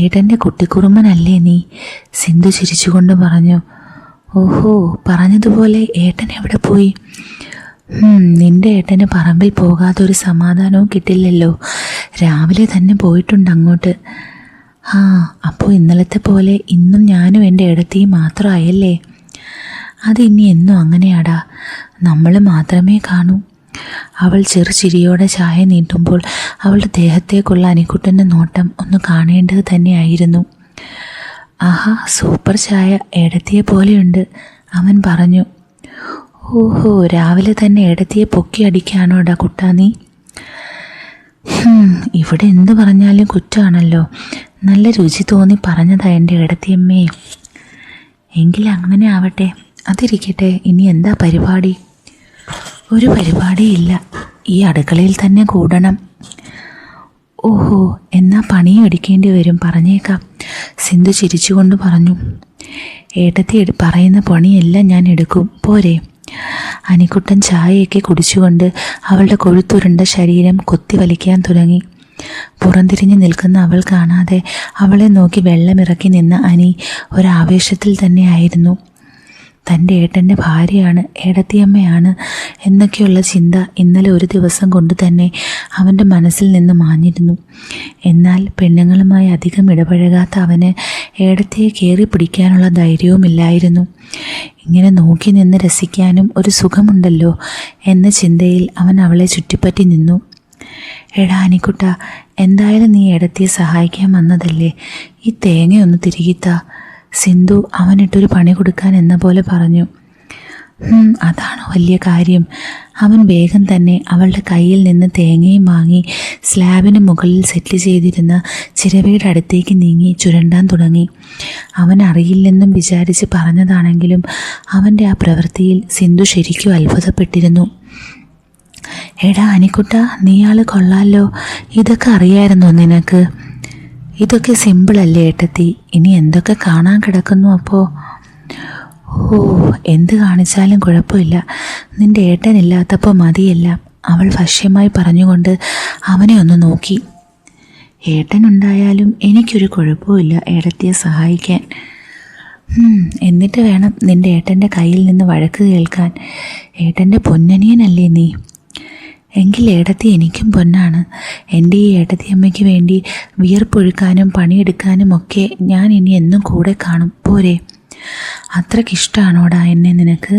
ഏട്ടൻ്റെ കുട്ടിക്കുറുമ്പനല്ലേ നീ? സിന്ധു ചിരിച്ചുകൊണ്ട് പറഞ്ഞു. ഓഹോ, പറഞ്ഞതുപോലെ ഏട്ടൻ എവിടെ പോയി? നിന്റെ ഏട്ടന് പറമ്പിൽ പോകാതെ ഒരു സമാധാനവും കിട്ടില്ലല്ലോ. രാവിലെ തന്നെ പോയിട്ടുണ്ട് അങ്ങോട്ട്. അപ്പോൾ ഇന്നലത്തെ പോലെ ഇന്നും ഞാനും എൻ്റെ ഏടത്തിയും മാത്രമായല്ലേ? അതിനി എന്നും അങ്ങനെയാടാ, നമ്മൾ മാത്രമേ കാണൂ. അവൾ ചെറുചിരിയോടെ ചായ നീട്ടുമ്പോൾ അവളുടെ ദേഹത്തേക്കുള്ള അനിക്കുട്ടൻ്റെ നോട്ടം ഒന്ന് കാണേണ്ടത് തന്നെയായിരുന്നു. ആഹാ, സൂപ്പർ ചായ, ഏടത്തിയെ പോലെയുണ്ട്, അവൻ പറഞ്ഞു. ഓഹോ, രാവിലെ തന്നെ ഏടത്തിയെ പൊക്കി അടിക്കാനോടാ കുട്ടാ നീ? ഇവിടെ എന്ത് പറഞ്ഞാലും കുറ്റമാണല്ലോ. നല്ല രുചി തോന്നി പറഞ്ഞതാ എൻ്റെ ഏടത്തിയമ്മേ. എങ്കിൽ അങ്ങനെ ആവട്ടെ. അതിരിക്കട്ടെ, ഇനി എന്താ പരിപാടി? ഒരു പരിപാടിയില്ല, ഈ അടുക്കളയിൽ തന്നെ കൂടണം. ഓഹോ, എന്നാൽ പണിയും എടുക്കേണ്ടി വരും, പറഞ്ഞേക്കാം, സിന്ധു ചിരിച്ചുകൊണ്ട് പറഞ്ഞു. ഏട്ടത്തി പറയുന്ന പണിയെല്ലാം ഞാൻ എടുക്കും, പോരെ? അനിക്കുട്ടൻ ചായയൊക്കെ കുടിച്ചുകൊണ്ട് അവളുടെ കൊഴുത്തുരുണ്ട ശരീരം കൊത്തി വലിക്കാൻ തുടങ്ങി. പുറംതിരിഞ്ഞു നിൽക്കുന്ന അവൾ കാണാതെ അവളെ നോക്കി വെള്ളമിറക്കി നിന്ന അനി ഒരാവേശത്തിൽ തന്നെയായിരുന്നു. തൻ്റെ ഏട്ടൻ്റെ ഭാര്യയാണ്, ഏടത്തിയമ്മയാണ് എന്നൊക്കെയുള്ള ചിന്ത ഇന്നലെ ഒരു ദിവസം കൊണ്ട് തന്നെ അവൻ്റെ മനസ്സിൽ നിന്ന് മാഞ്ഞിരുന്നു. എന്നാൽ പെണ്ണുങ്ങളുമായി അധികം ഇടപഴകാത്ത അവന് ഏടത്തിയെ കയറി പിടിക്കാനുള്ള ധൈര്യവുമില്ലായിരുന്നു. ഇങ്ങനെ നോക്കി നിന്ന് രസിക്കാനും ഒരു സുഖമുണ്ടല്ലോ എന്ന ചിന്തയിൽ അവൻ അവളെ ചുറ്റിപ്പറ്റി നിന്നു. എടാ അനിക്കുട്ട, എന്തായാലും നീ ഏടത്തിയെ സഹായിക്കാൻ വന്നതല്ലേ, ഈ തേങ്ങയൊന്ന് തിരികിത്താ, സിന്ധു അവനിട്ടൊരു പണി കൊടുക്കാൻ എന്ന പോലെ പറഞ്ഞു. അതാണോ വലിയ കാര്യം? അവൻ വേഗം തന്നെ അവളുടെ കയ്യിൽ നിന്ന് തേങ്ങയും വാങ്ങി സ്ലാബിന് മുകളിൽ സെറ്റ് ചെയ്തിരുന്ന ചിരവയുടെ അടുത്തേക്ക് നീങ്ങി ചുരണ്ടാൻ തുടങ്ങി. അവൻ അറിയില്ലെന്നും വിചാരിച്ച് പറഞ്ഞതാണെങ്കിലും അവൻ്റെ ആ പ്രവൃത്തിയിൽ സിന്ധു ശരിക്കും അത്ഭുതപ്പെട്ടിരുന്നു. എടാ അനിക്കുട്ട, നീയാൾ കൊള്ളാലോ, ഇതൊക്കെ അറിയായിരുന്നോ നിനക്ക്? ഇതൊക്കെ സിമ്പിളല്ലേ ഏട്ടത്തി, ഇനി എന്തൊക്കെ കാണാൻ കിടക്കുന്നു അപ്പോൾ? ഓ, എന്ത് കാണിച്ചാലും കുഴപ്പമില്ല, നിൻ്റെ ഏട്ടനില്ലാത്തപ്പോൾ മതിയല്ല, അവൾ വശ്യമായി പറഞ്ഞുകൊണ്ട് അവനെ ഒന്ന് നോക്കി. ഏട്ടനുണ്ടായാലും എനിക്കൊരു കുഴപ്പമില്ല ഏടത്തിയെ സഹായിക്കാൻ. എന്നിട്ട് വേണം നിൻ്റെ ഏട്ടൻ്റെ കയ്യിൽ നിന്ന് വഴക്ക് കേൾക്കാൻ. ഏട്ടൻ്റെ പൊന്നനിയനല്ലേ നീ? എങ്കിൽ ഏടത്തി എനിക്കും പൊന്നാണ്. എൻ്റെ ഈ ഏടത്തിയമ്മയ്ക്ക് വേണ്ടി വിയർപ്പൊഴുക്കാനും പണിയെടുക്കാനും ഒക്കെ ഞാൻ ഇനി എന്നും കൂടെ കാണും, പോരെ? അത്രയ്ക്കിഷ്ടമാണോടാ എന്നെ നിനക്ക്?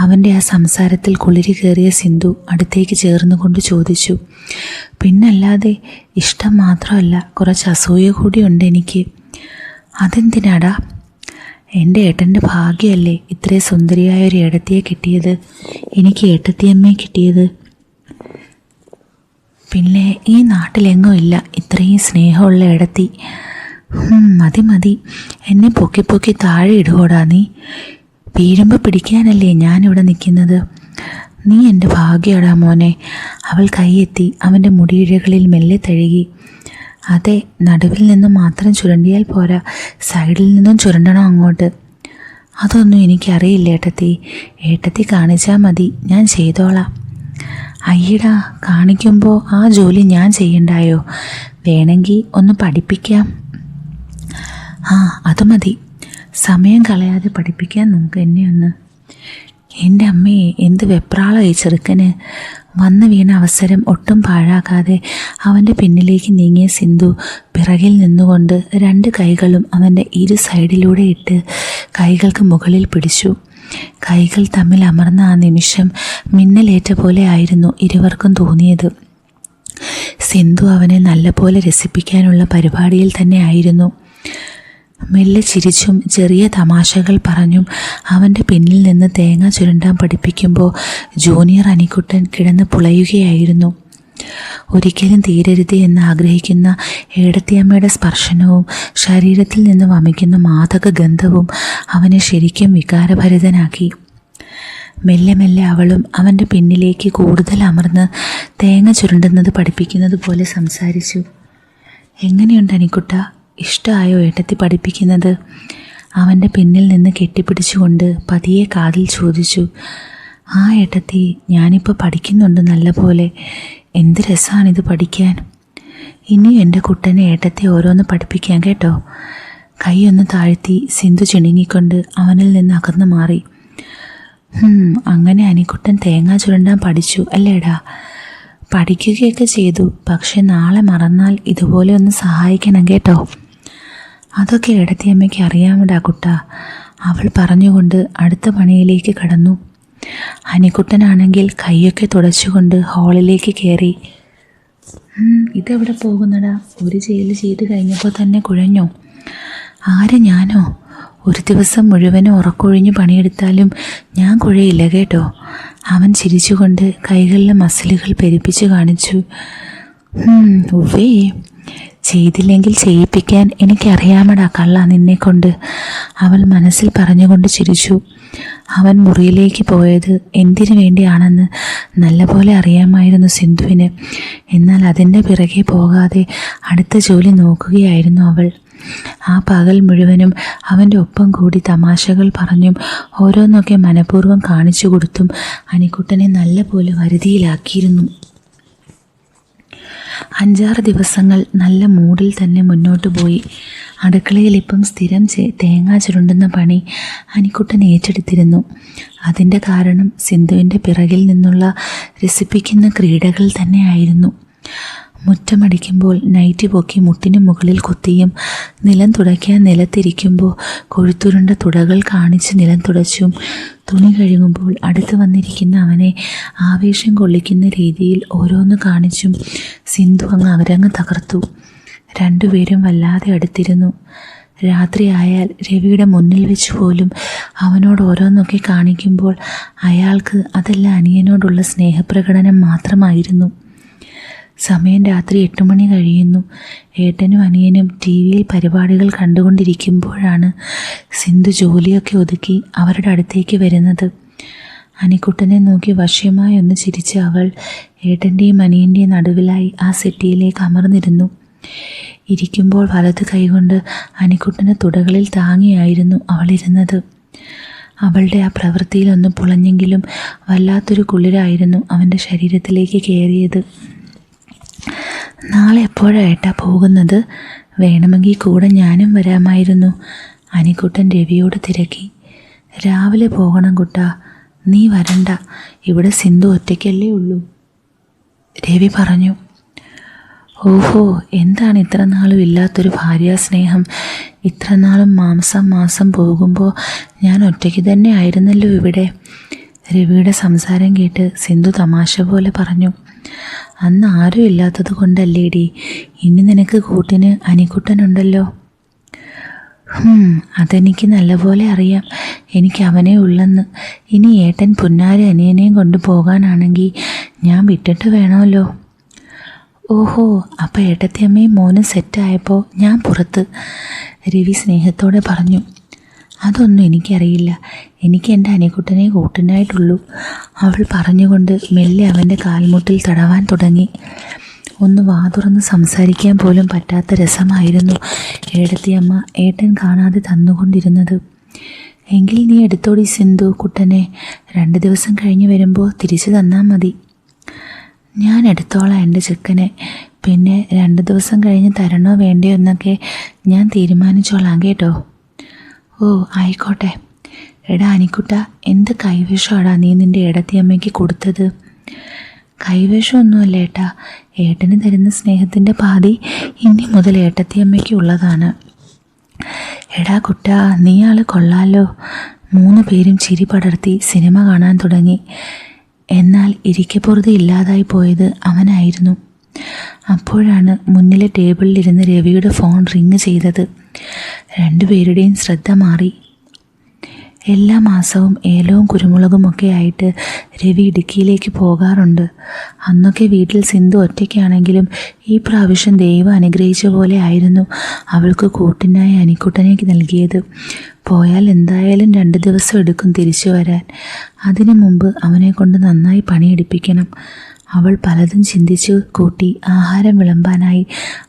അവൻ്റെ ആ സംസാരത്തിൽ കുളിരി കയറിയ സിന്ധു അടുത്തേക്ക് ചേർന്നുകൊണ്ട് ചോദിച്ചു. പിന്നല്ലാതെ, ഇഷ്ടം മാത്രമല്ല, കുറച്ച് അസൂയ കൂടിയുണ്ട് എനിക്ക്. അതെന്തിനാടാ? എൻ്റെ ഏട്ടൻ്റെ ഭാഗ്യമല്ലേ ഇത്രയും സുന്ദരിയായ ഒരു ഏടത്തിയെ കിട്ടിയത്, എനിക്ക് ഏട്ടത്തിയമ്മയെ കിട്ടിയത്. പിന്നെ ഈ നാട്ടിലെങ്ങും ഇല്ല ഇത്രയും സ്നേഹമുള്ള ഏടത്തി. മതി മതി, എന്നെ പൊക്കി പൊക്കി താഴെ ഇടുവോടാ നീ? വീഴുമ്പോൾ പിടിക്കാനല്ലേ ഞാനിവിടെ നിൽക്കുന്നത്. നീ എൻ്റെ ഭാഗ്യടാ മോനെ. അവൾ കൈയെത്തി അവൻ്റെ മുടിയിഴകളിൽ മെല്ലെ തഴുകി. അതെ, നടുവിൽ നിന്നും മാത്രം ചുരണ്ടിയാൽ പോരാ, സൈഡിൽ നിന്നും ചുരണ്ടണം അങ്ങോട്ട്. അതൊന്നും എനിക്കറിയില്ല ഏട്ടത്തി, ഏട്ടത്തി കാണിച്ചാൽ മതി, ഞാൻ ചെയ്തോളാം. അയ്യടാ, കാണിക്കുമ്പോൾ ആ ജോലി ഞാൻ ചെയ്യണ്ടായോ? വേണമെങ്കിൽ ഒന്ന് പഠിപ്പിക്കാം. അത് മതി, സമയം കളയാതെ പഠിപ്പിക്കാൻ നമുക്ക് എന്നെ ഒന്ന്. എൻ്റെ അമ്മയെ, എന്ത് വെപ്രാളം ഈ ചെറുക്കന്! വന്നു വീണ അവസരം ഒട്ടും പാഴാക്കാതെ അവൻ്റെ പിന്നിലേക്ക് നീങ്ങിയ സിന്ധു പിറകിൽ നിന്നുകൊണ്ട് രണ്ട് കൈകളും അവൻ്റെ ഇരു സൈഡിലൂടെ ഇട്ട് കൈകൾക്ക് മുകളിൽ പിടിച്ചു. കൈകൾ തമ്മിൽ അമർന്ന ആ നിമിഷം മിന്നലേറ്റ പോലെ ആയിരുന്നു ഇരുവർക്കും തോന്നിയത്. സിന്ധു അവനെ നല്ലപോലെ രസിപ്പിക്കാനുള്ള പരിപാടിയിൽ തന്നെ ആയിരുന്നു. മെല്ലെ ചിരിച്ചും ചെറിയ തമാശകൾ പറഞ്ഞും അവൻ്റെ പിന്നിൽ നിന്ന് തേങ്ങ ചുരണ്ടാൻ പഠിപ്പിക്കുമ്പോൾ ജൂനിയർ അനിക്കുട്ടൻ കിടന്ന് പുളയുകയായിരുന്നു. ഒരിക്കലും തീരരുത് എന്ന് ആഗ്രഹിക്കുന്ന ഏടത്തിയമ്മയുടെ സ്പർശനവും ശരീരത്തിൽ നിന്ന് വമിക്കുന്ന മാദക ഗന്ധവും അവനെ ശരിക്കും വികാരഭരിതനാക്കി. മെല്ലെ മെല്ലെ അവളും അവൻ്റെ പിന്നിലേക്ക് കൂടുതൽ അമർന്ന് തേങ്ങ ചുരുണ്ടുന്നത് പഠിപ്പിക്കുന്നത് പോലെ സംസാരിച്ചു. എങ്ങനെയുണ്ട് അനിക്കുട്ട, ഇഷ്ടമായോ ഏട്ടത്തി പഠിപ്പിക്കുന്നത്? അവൻ്റെ പിന്നിൽ നിന്ന് കെട്ടിപ്പിടിച്ചുകൊണ്ട് പതിയെ കാതിൽ ചോദിച്ചു. ആ ഏട്ടത്തി, ഞാനിപ്പോൾ പഠിക്കുന്നുണ്ട് നല്ല പോലെ. എന്ത് രസമാണിത് പഠിക്കാൻ. ഇനിയും എൻ്റെ കുട്ടനെ ഏട്ടത്തി ഓരോന്ന് പഠിപ്പിക്കാൻ കേട്ടോ. കൈയൊന്ന് താഴ്ത്തി സിന്ധു ചിണുങ്ങിക്കൊണ്ട് അവനിൽ നിന്ന് അകന്നു മാറി. അങ്ങനെ അനിക്കുട്ടൻ തേങ്ങ ചുരണ്ടാൻ പഠിച്ചു അല്ലേടാ? പഠിക്കുകയൊക്കെ ചെയ്തു, പക്ഷെ നാളെ മറന്നാൽ ഇതുപോലെ ഒന്ന് സഹായിക്കണം കേട്ടോ. അതൊക്കെ ഏടത്തിയമ്മയ്ക്ക് അറിയാമടാ കുട്ട, അവൾ പറഞ്ഞുകൊണ്ട് അടുത്ത പണിയിലേക്ക് കടന്നു. അനിക്കുട്ടനാണെങ്കിൽ കൈയൊക്കെ തുടച്ചുകൊണ്ട് ഹാളിലേക്ക് കയറി. ഇതെവിടെ പോകുന്നടാ? ഒരു ജയില് ചെയ്ത് കഴിഞ്ഞപ്പോൾ തന്നെ കുഴഞ്ഞോ? ആര്, ഞാനോ? ഒരു ദിവസം മുഴുവനും ഉറക്കൊഴിഞ്ഞ് പണിയെടുത്താലും ഞാൻ കുഴയില്ല കേട്ടോ. അവൻ ചിരിച്ചുകൊണ്ട് കൈകളിലെ മസിലുകൾ പെരുപ്പിച്ചു കാണിച്ചു. ഉവ്വേ, ചെയ്തില്ലെങ്കിൽ ചെയ്യിപ്പിക്കാൻ എനിക്കറിയാമടാ കള്ള നിന്നെക്കൊണ്ട്, അവൾ മനസ്സിൽ പറഞ്ഞുകൊണ്ട് ചിരിച്ചു. അവൻ മുറിയിലേക്ക് പോയത് എന്തിനു വേണ്ടിയാണെന്ന് നല്ലപോലെ അറിയാമായിരുന്നു സിന്ധുവിന്. എന്നാൽ അതിൻ്റെ പിറകെ പോകാതെ അടുത്ത ജോലി നോക്കുകയായിരുന്നു അവൾ. ആ പകൽ മുഴുവനും അവൻ്റെ ഒപ്പം കൂടി തമാശകൾ പറഞ്ഞും ഓരോന്നൊക്കെ മനഃപൂർവ്വം കാണിച്ചു കൊടുത്തും അനിക്കുട്ടനെ നല്ലപോലെ വരുതിയിലാക്കിയിരുന്നു. 5-6 ദിവസങ്ങൾ നല്ല മൂഡിൽ തന്നെ മുന്നോട്ട് പോയി. അടുക്കളയിൽ ഇപ്പം സ്ഥിരം തേങ്ങ ചുരുണ്ടുന്ന പണി അനിക്കുട്ടൻ ഏറ്റെടുത്തിരുന്നു. അതിൻ്റെ കാരണം സിന്ധുവിൻ്റെ പിറകിൽ നിന്നുള്ള രസിപ്പിക്കുന്ന ക്രീഡകൾ തന്നെയായിരുന്നു. മുറ്റമടിക്കുമ്പോൾ നൈറ്റി പൊക്കി മുട്ടിന് മുകളിൽ കുത്തിയും, നിലം തുടയ്ക്കാൻ നിലത്തിരിക്കുമ്പോൾ കൊഴുത്തുരുണ്ട തുടകൾ കാണിച്ച് നിലം തുടച്ചും, തുണി കഴുകുമ്പോൾ അടുത്ത് വന്നിരിക്കുന്ന അവനെ ആവേശം കൊള്ളിക്കുന്ന രീതിയിൽ ഓരോന്ന് കാണിച്ചും സിന്ധു അങ്ങ് തകർത്തു. രണ്ടുപേരും വല്ലാതെ അടുത്തിരുന്നു. രാത്രിയായാൽ രവിയുടെ മുന്നിൽ വെച്ച് പോലും അവനോട് ഓരോന്നൊക്കെ കാണിക്കുമ്പോൾ അയാൾക്ക് അതെല്ലാം അനിയനോടുള്ള സ്നേഹപ്രകടനം മാത്രമായിരുന്നു. സമയം രാത്രി 8 മണി കഴിയുന്നു. ഏട്ടനും അനിയനും TV-യിൽ പരിപാടികൾ കണ്ടുകൊണ്ടിരിക്കുമ്പോഴാണ് സിന്ധു ജോലിയൊക്കെ ഒതുക്കി അവരുടെ അടുത്തേക്ക് വരുന്നത്. അനിക്കുട്ടനെ നോക്കി വശ്യമായി ഒന്ന് ചിരിച്ച് അവൾ ഏട്ടൻ്റെയും അനിയൻ്റെയും നടുവിലായി ആ സെറ്റിയിലേക്ക് അമർന്നിരുന്നു. ഇരിക്കുമ്പോൾ വലത് കൈകൊണ്ട് അനിക്കുട്ടൻ്റെ തുടകളിൽ താങ്ങിയായിരുന്നു അവളിരുന്നത്. അവളുടെ ആ പ്രവൃത്തിയിലൊന്ന് പുളഞ്ഞെങ്കിലും വല്ലാത്തൊരു കുളിരായിരുന്നു അവൻ്റെ ശരീരത്തിലേക്ക് കയറിയത്. നാളെ എപ്പോഴായിട്ടാ പോകുന്നത്? വേണമെങ്കിൽ കൂടെ ഞാനും വരാമായിരുന്നു, അനിക്കുട്ടൻ രവിയോട് തിരക്കി. രാവിലെ പോകണം കുട്ടാ, നീ വരണ്ട, ഇവിടെ സിന്ധു ഒറ്റയ്ക്കല്ലേ ഉള്ളൂ, രവി പറഞ്ഞു. ഓഹോ, എന്താണ് ഇത്ര നാളും ഇല്ലാത്തൊരു ഭാര്യാസ്നേഹം? ഇത്ര നാളും മാസം പോകുമ്പോൾ ഞാൻ ഒറ്റയ്ക്ക് തന്നെ ആയിരുന്നല്ലോ ഇവിടെ. രവിയുടെ സംസാരം കേട്ട് സിന്ധു തമാശ പോലെ പറഞ്ഞു. അന്ന് ആരും ഇല്ലാത്തത് കൊണ്ടല്ലേടി, ഇനി നിനക്ക് കൂട്ടിന് അനിക്കുട്ടനുണ്ടല്ലോ. അതെനിക്ക് നല്ലപോലെ അറിയാം, എനിക്ക് അവനെ ഉള്ളെന്ന്. ഇനി ഏട്ടൻ പുന്നാരി അനിയനെയും കൊണ്ട് പോകാനാണെങ്കിൽ ഞാൻ വിട്ടിട്ട് വേണമല്ലോ. ഓഹോ, അപ്പം ഏട്ടത്തിയമ്മയും മോനും സെറ്റായപ്പോൾ ഞാൻ പുറത്ത്, രവി സ്നേഹത്തോടെ പറഞ്ഞു. അതൊന്നും എനിക്കറിയില്ല, എനിക്ക് എൻ്റെ അനിക്കുട്ടനെ കൂട്ടിനായിട്ടുള്ളൂ, അവൾ പറഞ്ഞുകൊണ്ട് മെല്ലെ അവൻ്റെ കാൽമുട്ടിൽ തടവാൻ തുടങ്ങി. ഒന്ന് വാതുറന്ന് സംസാരിക്കാൻ പോലും പറ്റാത്ത രസമായിരുന്നു ഏടത്തിയമ്മ ഏട്ടൻ കാണാതെ തന്നുകൊണ്ടിരുന്നത്. എങ്കിൽ നീ എടുത്തോടി സിന്ധു കുട്ടനെ, 2 ദിവസം കഴിഞ്ഞ് വരുമ്പോൾ തിരിച്ചു തന്നാൽ മതി. ഞാൻ എടുത്തോളാം എൻ്റെ ചെക്കനെ, പിന്നെ 2 ദിവസം കഴിഞ്ഞ് തരണോ വേണ്ടയോ എന്നൊക്കെ ഞാൻ തീരുമാനിച്ചോളാം കേട്ടോ. ഓ ആയിക്കോട്ടെ. എടാ അനിക്കുട്ട, എന്ത് കൈവേഷമാടാ നീ നിൻ്റെ ഏടത്തിയമ്മയ്ക്ക് കൊടുത്തത്? കൈവേഷമൊന്നുമല്ല ഏട്ടാ, ഏട്ടന് തരുന്ന സ്നേഹത്തിൻ്റെ പാതി ഇനി മുതൽ ഏട്ടത്തിയമ്മയ്ക്ക് ഉള്ളതാണ്. എടാ കുട്ട, നീ ആൾ കൊള്ളാലോ. 3 പേരും ചിരി പടർത്തി സിനിമ കാണാൻ തുടങ്ങി. എന്നാൽ ഇരിക്കപ്പുറത്ത് ഇല്ലാതായി പോയത് അവനായിരുന്നു. അപ്പോഴാണ് മുന്നിലെ ടേബിളിലിരുന്ന് രവിയുടെ ഫോൺ റിങ് ചെയ്തത്. 2 പേരുടെയും ശ്രദ്ധ മാറി. എല്ലാ മാസവും ഏലവും കുരുമുളകുമൊക്കെ ആയിട്ട് രവി ഇടുക്കിയിലേക്ക് പോകാറുണ്ട്. അന്നൊക്കെ വീട്ടിൽ സിന്ധു ഒറ്റയ്ക്കാണെങ്കിലും ഈ പ്രാവശ്യം ദൈവം അനുഗ്രഹിച്ച പോലെ ആയിരുന്നു അവൾക്ക് കൂട്ടിനായി അനിക്കുട്ടനെ നൽകിയത്. പോയാൽ എന്തായാലും 2 ദിവസം എടുക്കും തിരിച്ചു വരാൻ. അതിനു മുമ്പ് അവനെ കൊണ്ട് നന്നായി പണിയെടുപ്പിക്കണം. അവൾ പലതും ചിന്തിച്ചു കൂട്ടി ആഹാരം വിളമ്പാനായി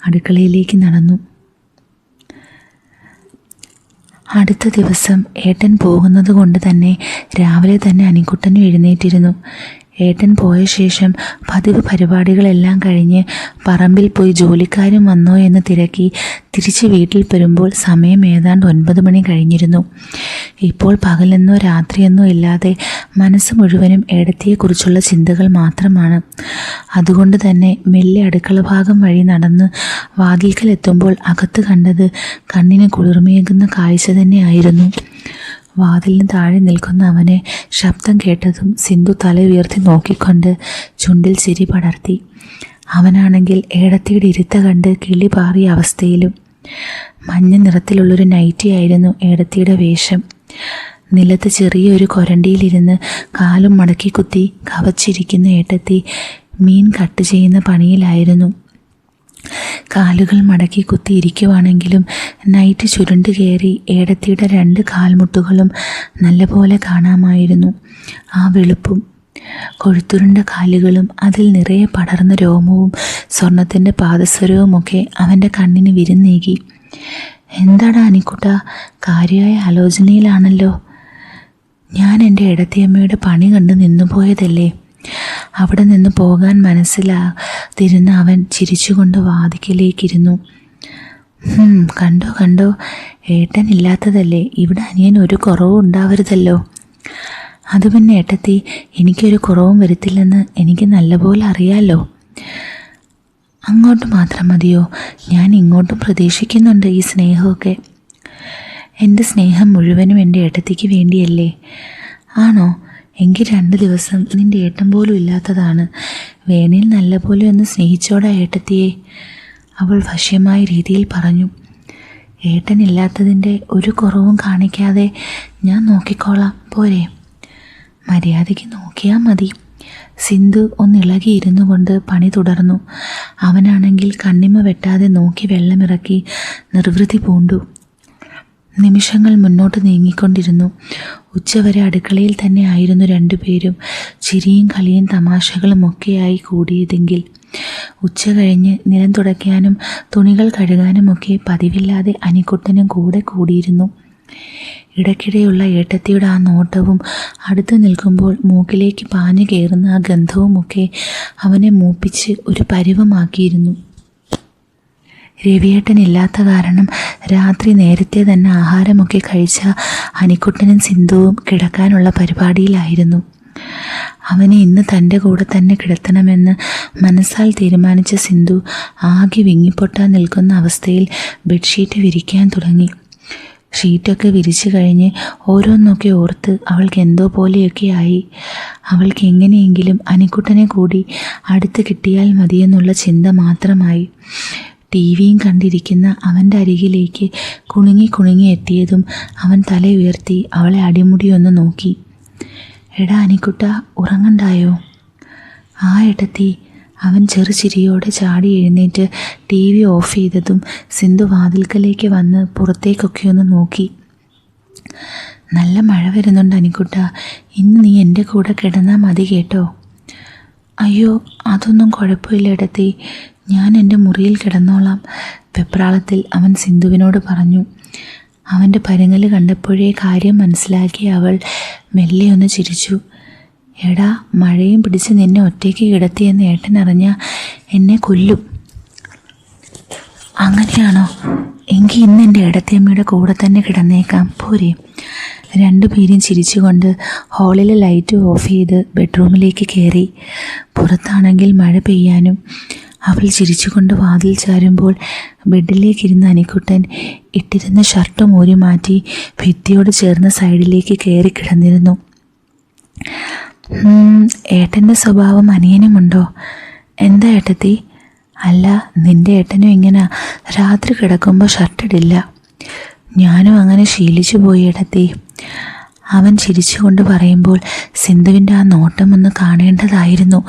അടുക്കളയിലേക്ക് നടന്നു. അടുത്ത ദിവസം ഏട്ടൻ പോകുന്നത് കൊണ്ട് തന്നെ രാവിലെ തന്നെ അനിക്കുട്ടനും എഴുന്നേറ്റിരുന്നു. ഏട്ടൻ പോയ ശേഷം പതിവ് പരിപാടികളെല്ലാം കഴിഞ്ഞ് പറമ്പിൽ പോയി ജോലിക്കാരും വന്നോ എന്ന് തിരക്കി തിരിച്ച് വീട്ടിൽ വരുമ്പോൾ സമയം ഏതാണ്ട് 9 മണി കഴിഞ്ഞിരുന്നു. ഇപ്പോൾ പകലെന്നോ രാത്രിയെന്നോ ഇല്ലാതെ മനസ്സ് മുഴുവനും ഏടത്തിയെക്കുറിച്ചുള്ള ചിന്തകൾ മാത്രമാണ്. അതുകൊണ്ട് തന്നെ മെല്ലെ അടുക്കള ഭാഗം വഴി നടന്ന് വാതിൽക്കലെത്തുമ്പോൾ അകത്ത് കണ്ടത് കണ്ണിന് കുളിർമയേകുന്ന കാഴ്ച തന്നെയായിരുന്നു. വാതിലിന് താഴെ നിൽക്കുന്ന അവനെ ശബ്ദം കേട്ടതും സിന്ധു തല ഉയർത്തി നോക്കിക്കൊണ്ട് ചുണ്ടിൽ ചിരി പടർത്തി. അവനാണെങ്കിൽ ഏടത്തിയുടെ ഇരുത്ത കണ്ട് കിളി പാറിയ അവസ്ഥയിലും. മഞ്ഞ നിറത്തിലുള്ളൊരു നൈറ്റിയായിരുന്നു ഏടത്തിയുടെ വേഷം. നിലത്ത് ചെറിയൊരു കൊരണ്ടിയിലിരുന്ന് കാലും മടക്കി കുത്തി കവച്ചിരിക്കുന്ന ഏട്ടത്തി മീൻ കട്ട് ചെയ്യുന്ന പണിയിലായിരുന്നു. കാലുകൾ മടക്കി കുത്തിയിരിക്കുവാണെങ്കിലും നൈറ്റ് ചുരുണ്ടു കയറി ഏടത്തിയുടെ 2 കാൽമുട്ടുകളും നല്ലപോലെ കാണാമായിരുന്നു. ആ വെളുപ്പും കൊഴുത്തുരുണ്ട കാലുകളും അതിൽ നിറയെ പടർന്ന രോമവും സ്വർണത്തിൻ്റെ പാദസ്വരവുമൊക്കെ അവൻ്റെ കണ്ണിന് വിരുന്നേകി. എന്താടാ അനിക്കുട്ട, കാര്യമായ ആലോചനയിലാണല്ലോ. ഞാൻ എൻ്റെ ഇടത്തിയമ്മയുടെ പണി കണ്ട് നിന്നുപോയതല്ലേ. അവിടെ നിന്ന് പോകാൻ മനസ്സിലാതിരുന്ന അവൻ ചിരിച്ചുകൊണ്ട് വാതിക്കലേക്കിരുന്നു. കണ്ടോ കണ്ടോ, ഏട്ടനില്ലാത്തതല്ലേ, ഇവിടെ അനിയൻ ഒരു കുറവും ഉണ്ടാവരുതല്ലോ. അത് പിന്നെ ഏട്ടത്തി, എനിക്കൊരു കുറവും വരുത്തില്ലെന്ന് എനിക്ക് നല്ലപോലെ അറിയാലോ. അങ്ങോട്ട് മാത്രം മതിയോ? ഞാൻ ഇങ്ങോട്ടും പ്രതീക്ഷിക്കുന്നുണ്ട് ഈ സ്നേഹമൊക്കെ. എൻ്റെ സ്നേഹം മുഴുവനും എൻ്റെ ഏട്ടത്തിക്ക് വേണ്ടിയല്ലേ? ആണോ? എങ്കിൽ 2 ദിവസം നിൻ്റെ ഏട്ടൻ പോലും ഇല്ലാത്തതാണ്. വേണേൽ നല്ലപോലെ ഒന്ന് സ്നേഹിച്ചോടാ ഏട്ടത്തിയെ, അവൾ വശ്യമായ രീതിയിൽ പറഞ്ഞു. ഏട്ടനില്ലാത്തതിൻ്റെ ഒരു കുറവും കാണിക്കാതെ ഞാൻ നോക്കിക്കോളാം, പോരെ? മര്യാദയ്ക്ക് നോക്കിയാൽ മതി. സിന്ധു ഒന്നിളകിയിരുന്നു കൊണ്ട് പണി തുടർന്നു. അവനാണെങ്കിൽ കണ്ണിമ വെട്ടാതെ നോക്കി വെള്ളമിറക്കി നിർവൃതി പൂണ്ടു. നിമിഷങ്ങൾ മുന്നോട്ട് നീങ്ങിക്കൊണ്ടിരുന്നു. ഉച്ചവരെ അടുക്കളയിൽ തന്നെ ആയിരുന്നു 2 പേരും. ചിരിയും കളിയും തമാശകളും ഒക്കെയായി കൂടിയതെങ്കിൽ ഉച്ച കഴിഞ്ഞ് നിലം തുടയ്ക്കാനും തുണികൾ കഴുകാനുമൊക്കെ പതിവില്ലാതെ അനിക്കുട്ടനും കൂടെ കൂടിയിരുന്നു. ഇടയ്ക്കിടെയുള്ള ഏട്ടത്തിയുടെ ആ നോട്ടവും അടുത്ത് നിൽക്കുമ്പോൾ മൂക്കിലേക്ക് പാഞ്ഞു കയറുന്ന ആ ഗന്ധവുമൊക്കെ അവനെ മൂപ്പിച്ച് ഒരു പരുവമാക്കിയിരുന്നു. രവിയേട്ടനില്ലാത്ത കാരണം രാത്രി നേരത്തെ തന്നെ ആഹാരമൊക്കെ കഴിച്ച അനിക്കുട്ടനും സിന്ധുവും കിടക്കാനുള്ള പരിപാടിയിലായിരുന്നു. അവനെ ഇന്ന് തൻ്റെ കൂടെ തന്നെ കിടത്തണമെന്ന് മനസ്സാൽ തീരുമാനിച്ച സിന്ധു ആകെ വിങ്ങിപ്പൊട്ടാൻ നിൽക്കുന്ന അവസ്ഥയിൽ ബെഡ്ഷീറ്റ് വിരിക്കാൻ തുടങ്ങി. ഷീറ്റൊക്കെ വിരിച്ചു കഴിഞ്ഞ് ഓരോന്നൊക്കെ ഓർത്ത് അവൾക്ക് എന്തോ പോലെയൊക്കെ ആയി. അവൾക്ക് എങ്ങനെയെങ്കിലും അനിക്കുട്ടനെ കൂടി അടുത്ത് കിട്ടിയാൽ മതിയെന്നുള്ള ചിന്ത മാത്രമായി. ടിവിയും കണ്ടിരിക്കുന്ന അവൻ്റെ അരികിലേക്ക് കുണുങ്ങി എത്തിയതും അവൻ തല ഉയർത്തി അവളെ അടിമുടിയൊന്ന് നോക്കി. എടാ അനിക്കുട്ട, ഉറങ്ങണ്ടായോ? ആ ഏട്ടത്തി. അവൻ ചെറുചിരിയോടെ ചാടി എഴുന്നേറ്റ് TV ഓഫ് ചെയ്തതും സിന്ധു വാതിൽക്കലേക്ക് വന്ന് പുറത്തേക്കൊക്കെ ഒന്ന് നോക്കി. നല്ല മഴ വരുന്നുണ്ട് അനിക്കുട്ട, ഇന്ന് നീ എൻ്റെ കൂടെ കിടന്നാൽ മതി കേട്ടോ. അയ്യോ, അതൊന്നും കുഴപ്പമില്ല ഏട്ടത്തി, ഞാൻ എൻ്റെ മുറിയിൽ കിടന്നോളാം, വെപ്രാളത്തിൽ അവൻ സിന്ധുവിനോട് പറഞ്ഞു. അവൻ്റെ പരുങ്ങൽ കണ്ടപ്പോഴേ കാര്യം മനസ്സിലാക്കി അവൾ മെല്ലെ ഒന്ന് ചിരിച്ചു. എടാ, മഴയും പിടിച്ച് നിന്നെ ഒറ്റയ്ക്ക് കിടത്തിയെന്ന് ഏട്ടനറിഞ്ഞാൽ എന്നെ കൊല്ലും. അങ്ങനെയാണോ? എങ്കിൽ ഇന്ന് എൻ്റെ ഏടത്തിയമ്മയുടെ കൂടെ തന്നെ കിടന്നേക്കാം, പോരെ? 2 പേരും ചിരിച്ചുകൊണ്ട് ഹാളിലെ ലൈറ്റ് ഓഫ് ചെയ്ത് ബെഡ്റൂമിലേക്ക് കയറി. പുറത്താണെങ്കിൽ മഴ പെയ്യാനും. അവൾ ചിരിച്ചുകൊണ്ട് വാതിൽ ചാരുമ്പോൾ ബെഡിലേക്കിരുന്ന അനിക്കുട്ടൻ ഇട്ടിരുന്ന ഷർട്ട് ഊരി മാറ്റി ഭിത്തിയോട് ചേർന്ന സൈഡിലേക്ക് കയറി കിടന്നിരുന്നു. ഏട്ടൻ്റെ സ്വഭാവം അനിയനുമുണ്ടോ? എന്താ ഏട്ടത്തി? അല്ല, നിൻ്റെ ഏട്ടനും ഇങ്ങനെ രാത്രി കിടക്കുമ്പോൾ ഷർട്ടിടില്ല. ഞാനും അങ്ങനെ ശീലിച്ചു പോയി ഏട്ടത്തി. അവൻ ചിരിച്ചുകൊണ്ട് പറയുമ്പോൾ സിന്ധുവിൻ്റെ ആ നോട്ടമൊന്ന് കാണേണ്ടതായിരുന്നു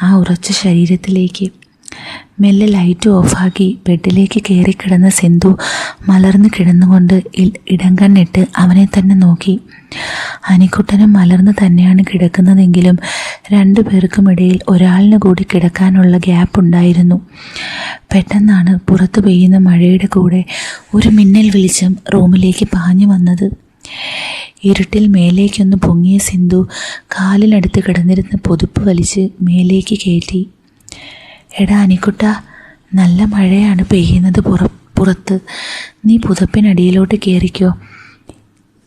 ആ ഉറച്ച ശരീരത്തിലേക്ക്. മെല്ലെ ലൈറ്റ് ഓഫാക്കി ബെഡിലേക്ക് കയറി കിടന്ന സിന്ധു മലർന്ന് കിടന്നുകൊണ്ട് ഇടം കണ്ണിട്ട് അവനെ തന്നെ നോക്കി. അനിക്കുട്ടനും മലർന്ന് തന്നെയാണ് കിടക്കുന്നതെങ്കിലും 2 പേർക്കും ഇടയിൽ ഒരാളിന് കൂടി കിടക്കാനുള്ള ഗ്യാപ്പ് ഉണ്ടായിരുന്നു. പെട്ടെന്നാണ് പുറത്ത് പെയ്യുന്ന മഴയുടെ കൂടെ ഒരു മിന്നൽ വെളിച്ചം റൂമിലേക്ക് പാഞ്ഞു വന്നത്. ഇരുട്ടിൽ മേലേക്കൊന്ന് പൊങ്ങിയ സിന്ധു കാലിനടുത്ത് കിടന്നിരുന്ന പുതുപ്പ് വലിച്ച് മേലേക്ക് കയറ്റി. എടാ അനിക്കുട്ട, നല്ല മഴയാണ് പെയ്യുന്നത് പുറത്ത്. നീ പുതപ്പിനടിയിലോട്ട് കയറിക്കോ.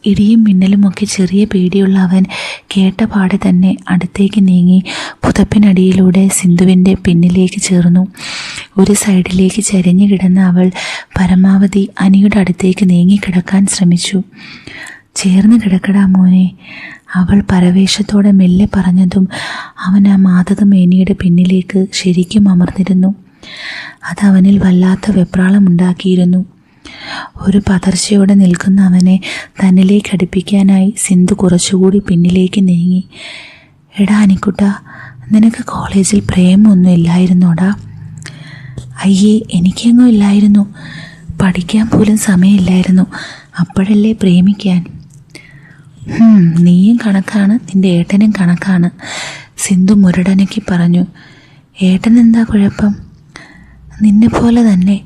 ഇടിയും മിന്നലുമൊക്കെ ചെറിയ പേടിയുള്ള അവൻ കേട്ട പാടെ തന്നെ അടുത്തേക്ക് നീങ്ങി പുതപ്പിനടിയിലൂടെ സിന്ധുവിൻ്റെ പിന്നിലേക്ക് ചേർന്നു. ഒരു സൈഡിലേക്ക് ചരിഞ്ഞു കിടന്ന അവൾ പരമാവധി അനിയുടെ അടുത്തേക്ക് നീങ്ങിക്കിടക്കാൻ ശ്രമിച്ചു. ചേർന്ന് കിടക്കടാ മോനെ, അവൾ പരവേശത്തോടെ മെല്ലെ പറഞ്ഞതും അവൻ ആ മാതകമേനിയുടെ പിന്നിലേക്ക് ശരിക്കും അമർന്നിരുന്നു. അതവനിൽ വല്ലാത്ത വെപ്രാളമുണ്ടാക്കിയിരുന്നു. ഒരു പതർച്ചയോടെ നിൽക്കുന്ന അവനെ തന്നിലേക്ക് അടുപ്പിക്കാനായി സിന്ധു കുറച്ചുകൂടി പിന്നിലേക്ക് നീങ്ങി. എടാ അനിക്കുട്ട, നിനക്ക് കോളേജിൽ പ്രേമൊന്നും ഇല്ലായിരുന്നോടാ? അയ്യേ, എനിക്കെങ്ങും ഇല്ലായിരുന്നു. പഠിക്കാൻ പോലും സമയമില്ലായിരുന്നു. അപ്പോഴല്ലേ പ്രേമിക്കാൻ. നീയും കണക്കാണ്, നിൻ്റെ ഏട്ടനും കണക്കാണ്, സിന്ധു മുരടനയ്ക്ക് പറഞ്ഞു. ഏട്ടനെന്താ കുഴപ്പം? നിന്നെ പോലെ തന്നെ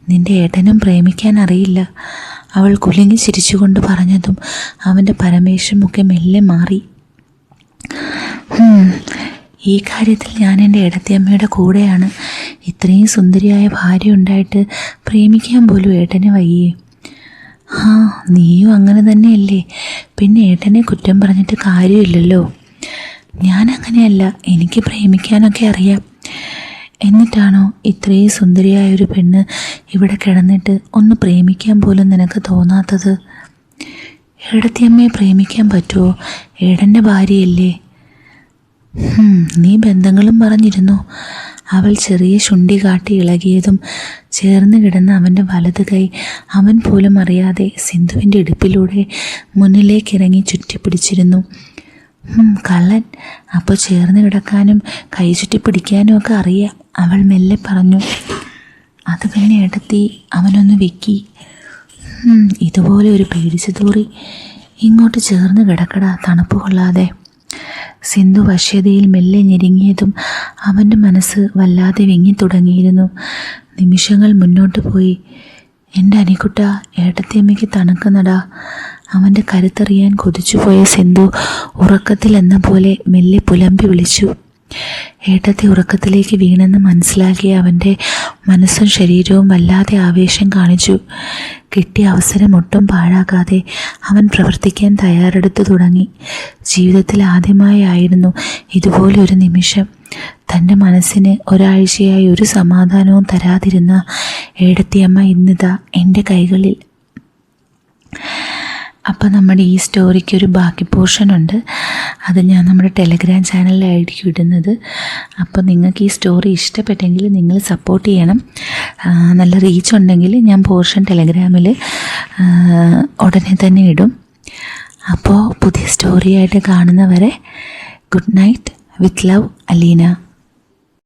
നിന്റെ ഏട്ടനും പ്രേമിക്കാൻ അറിയില്ല. അവൾ കുലുങ്ങി ചിരിച്ചുകൊണ്ട് പറഞ്ഞതും അവൻ്റെ പരമേശ്വരമൊക്കെ മെല്ലെ മാറി. ഈ കാര്യത്തിൽ ഞാൻ എൻ്റെ ഏട്ടത്തിയമ്മയുടെ കൂടെയാണ്. ഇത്രയും സുന്ദരിയായ ഭാര്യ ഉണ്ടായിട്ട് പ്രേമിക്കാൻ പോലും ഏട്ടന് വയ്യേ. നീയും അങ്ങനെ തന്നെയല്ലേ. പിന്നെ ഏട്ടനെ കുറ്റം പറഞ്ഞിട്ട് കാര്യമില്ലല്ലോ. ഞാൻ അങ്ങനെയല്ല, എനിക്ക് പ്രേമിക്കാനൊക്കെ അറിയാം. എന്നിട്ടാണോ ഇത്രയും സുന്ദരിയായ ഒരു പെണ്ണ് ഇവിടെ കിടന്നിട്ട് ഒന്ന് പ്രേമിക്കാൻ പോലും നിനക്ക് തോന്നാത്തത്? ഏടത്തിയമ്മയെ പ്രേമിക്കാൻ പറ്റുമോ? ഏടൻ്റെ ഭാര്യയല്ലേ. നീ ബന്ധങ്ങളും പറഞ്ഞിരുന്നു. അവൾ ചെറിയ ശുണ്ഠി കാട്ടി ഇളകിയതും ചേർന്ന് കിടന്ന അവൻ്റെ വലത് കൈ അവൻ പോലും അറിയാതെ സിന്ധുവിൻ്റെ ഇടുപ്പിലൂടെ മുന്നിലേക്കിറങ്ങി ചുറ്റിപ്പിടിച്ചിരുന്നു. കള്ളൻ. അപ്പോൾ ചേർന്ന് കിടക്കാനും കൈ ചുറ്റിപ്പിടിക്കാനും ഒക്കെ അറിയാം, അവൾ മെല്ലെ പറഞ്ഞു. അത് പിന്നെ ഏട്ടത്തി അവനൊന്ന് വെക്കി. ഇതുപോലെ ഒരു പേടിച്ചു തൂറി ഇങ്ങോട്ട് ചേർന്ന് കിടക്കടാ, തണുപ്പ് കൊള്ളാതെ. സിന്ധു വശ്യതയിൽ മെല്ലെ ഞെരുങ്ങിയതും അവൻ്റെ മനസ്സ് വല്ലാതെ വിങ്ങിത്തുടങ്ങിയിരുന്നു. നിമിഷങ്ങൾ മുന്നോട്ട് പോയി. എൻ്റെ അനിക്കുട്ട, ഏട്ടത്തിയമ്മയ്ക്ക് തണുക്കുന്നടാ. അവൻ്റെ കരുത്തറിയാൻ കൊതിച്ചുപോയ സിന്ധു ഉറക്കത്തിൽ എന്ന പോലെ മെല്ലെ പുലമ്പി വിളിച്ചു. ഏട്ടത്തി ഉറക്കത്തിലേക്ക് വീണെന്ന് മനസ്സിലാക്കിയ അവൻ്റെ മനസ്സും ശരീരവും വല്ലാതെ ആവേശം കാണിച്ചു. കിട്ടിയ അവസരം ഒട്ടും പാഴാക്കാതെ അവൻ പ്രവർത്തിക്കാൻ തയ്യാറെടുത്തു തുടങ്ങി. ജീവിതത്തിൽ ആദ്യമായായിരുന്നു ഇതുപോലെ ഒരു നിമിഷം. തൻ്റെ മനസ്സിന് ഒരാഴ്ചയായി ഒരു സമാധാനവും തരാതിരുന്ന ഏടത്തിയമ്മ ഇന്നിതാ എൻ്റെ കൈകളിൽ. അപ്പോൾ നമ്മുടെ ഈ സ്റ്റോറിക്ക് ഒരു ബാക്കി പോർഷനുണ്ട്. അത് ഞാൻ നമ്മുടെ ടെലഗ്രാം ചാനലിലായിരിക്കും ഇടുന്നത്. അപ്പോൾ നിങ്ങൾക്ക് ഈ സ്റ്റോറി ഇഷ്ടപ്പെട്ടെങ്കിൽ നിങ്ങൾ സപ്പോർട്ട് ചെയ്യണം. നല്ല റീച്ച് ഉണ്ടെങ്കിൽ ഞാൻ പോർഷൻ ടെലഗ്രാമിൽ ഉടനെ തന്നെ ഇടും. അപ്പോൾ പുതിയ സ്റ്റോറിയായിട്ട് കാണുന്നവരെ good night. With love, Aleena.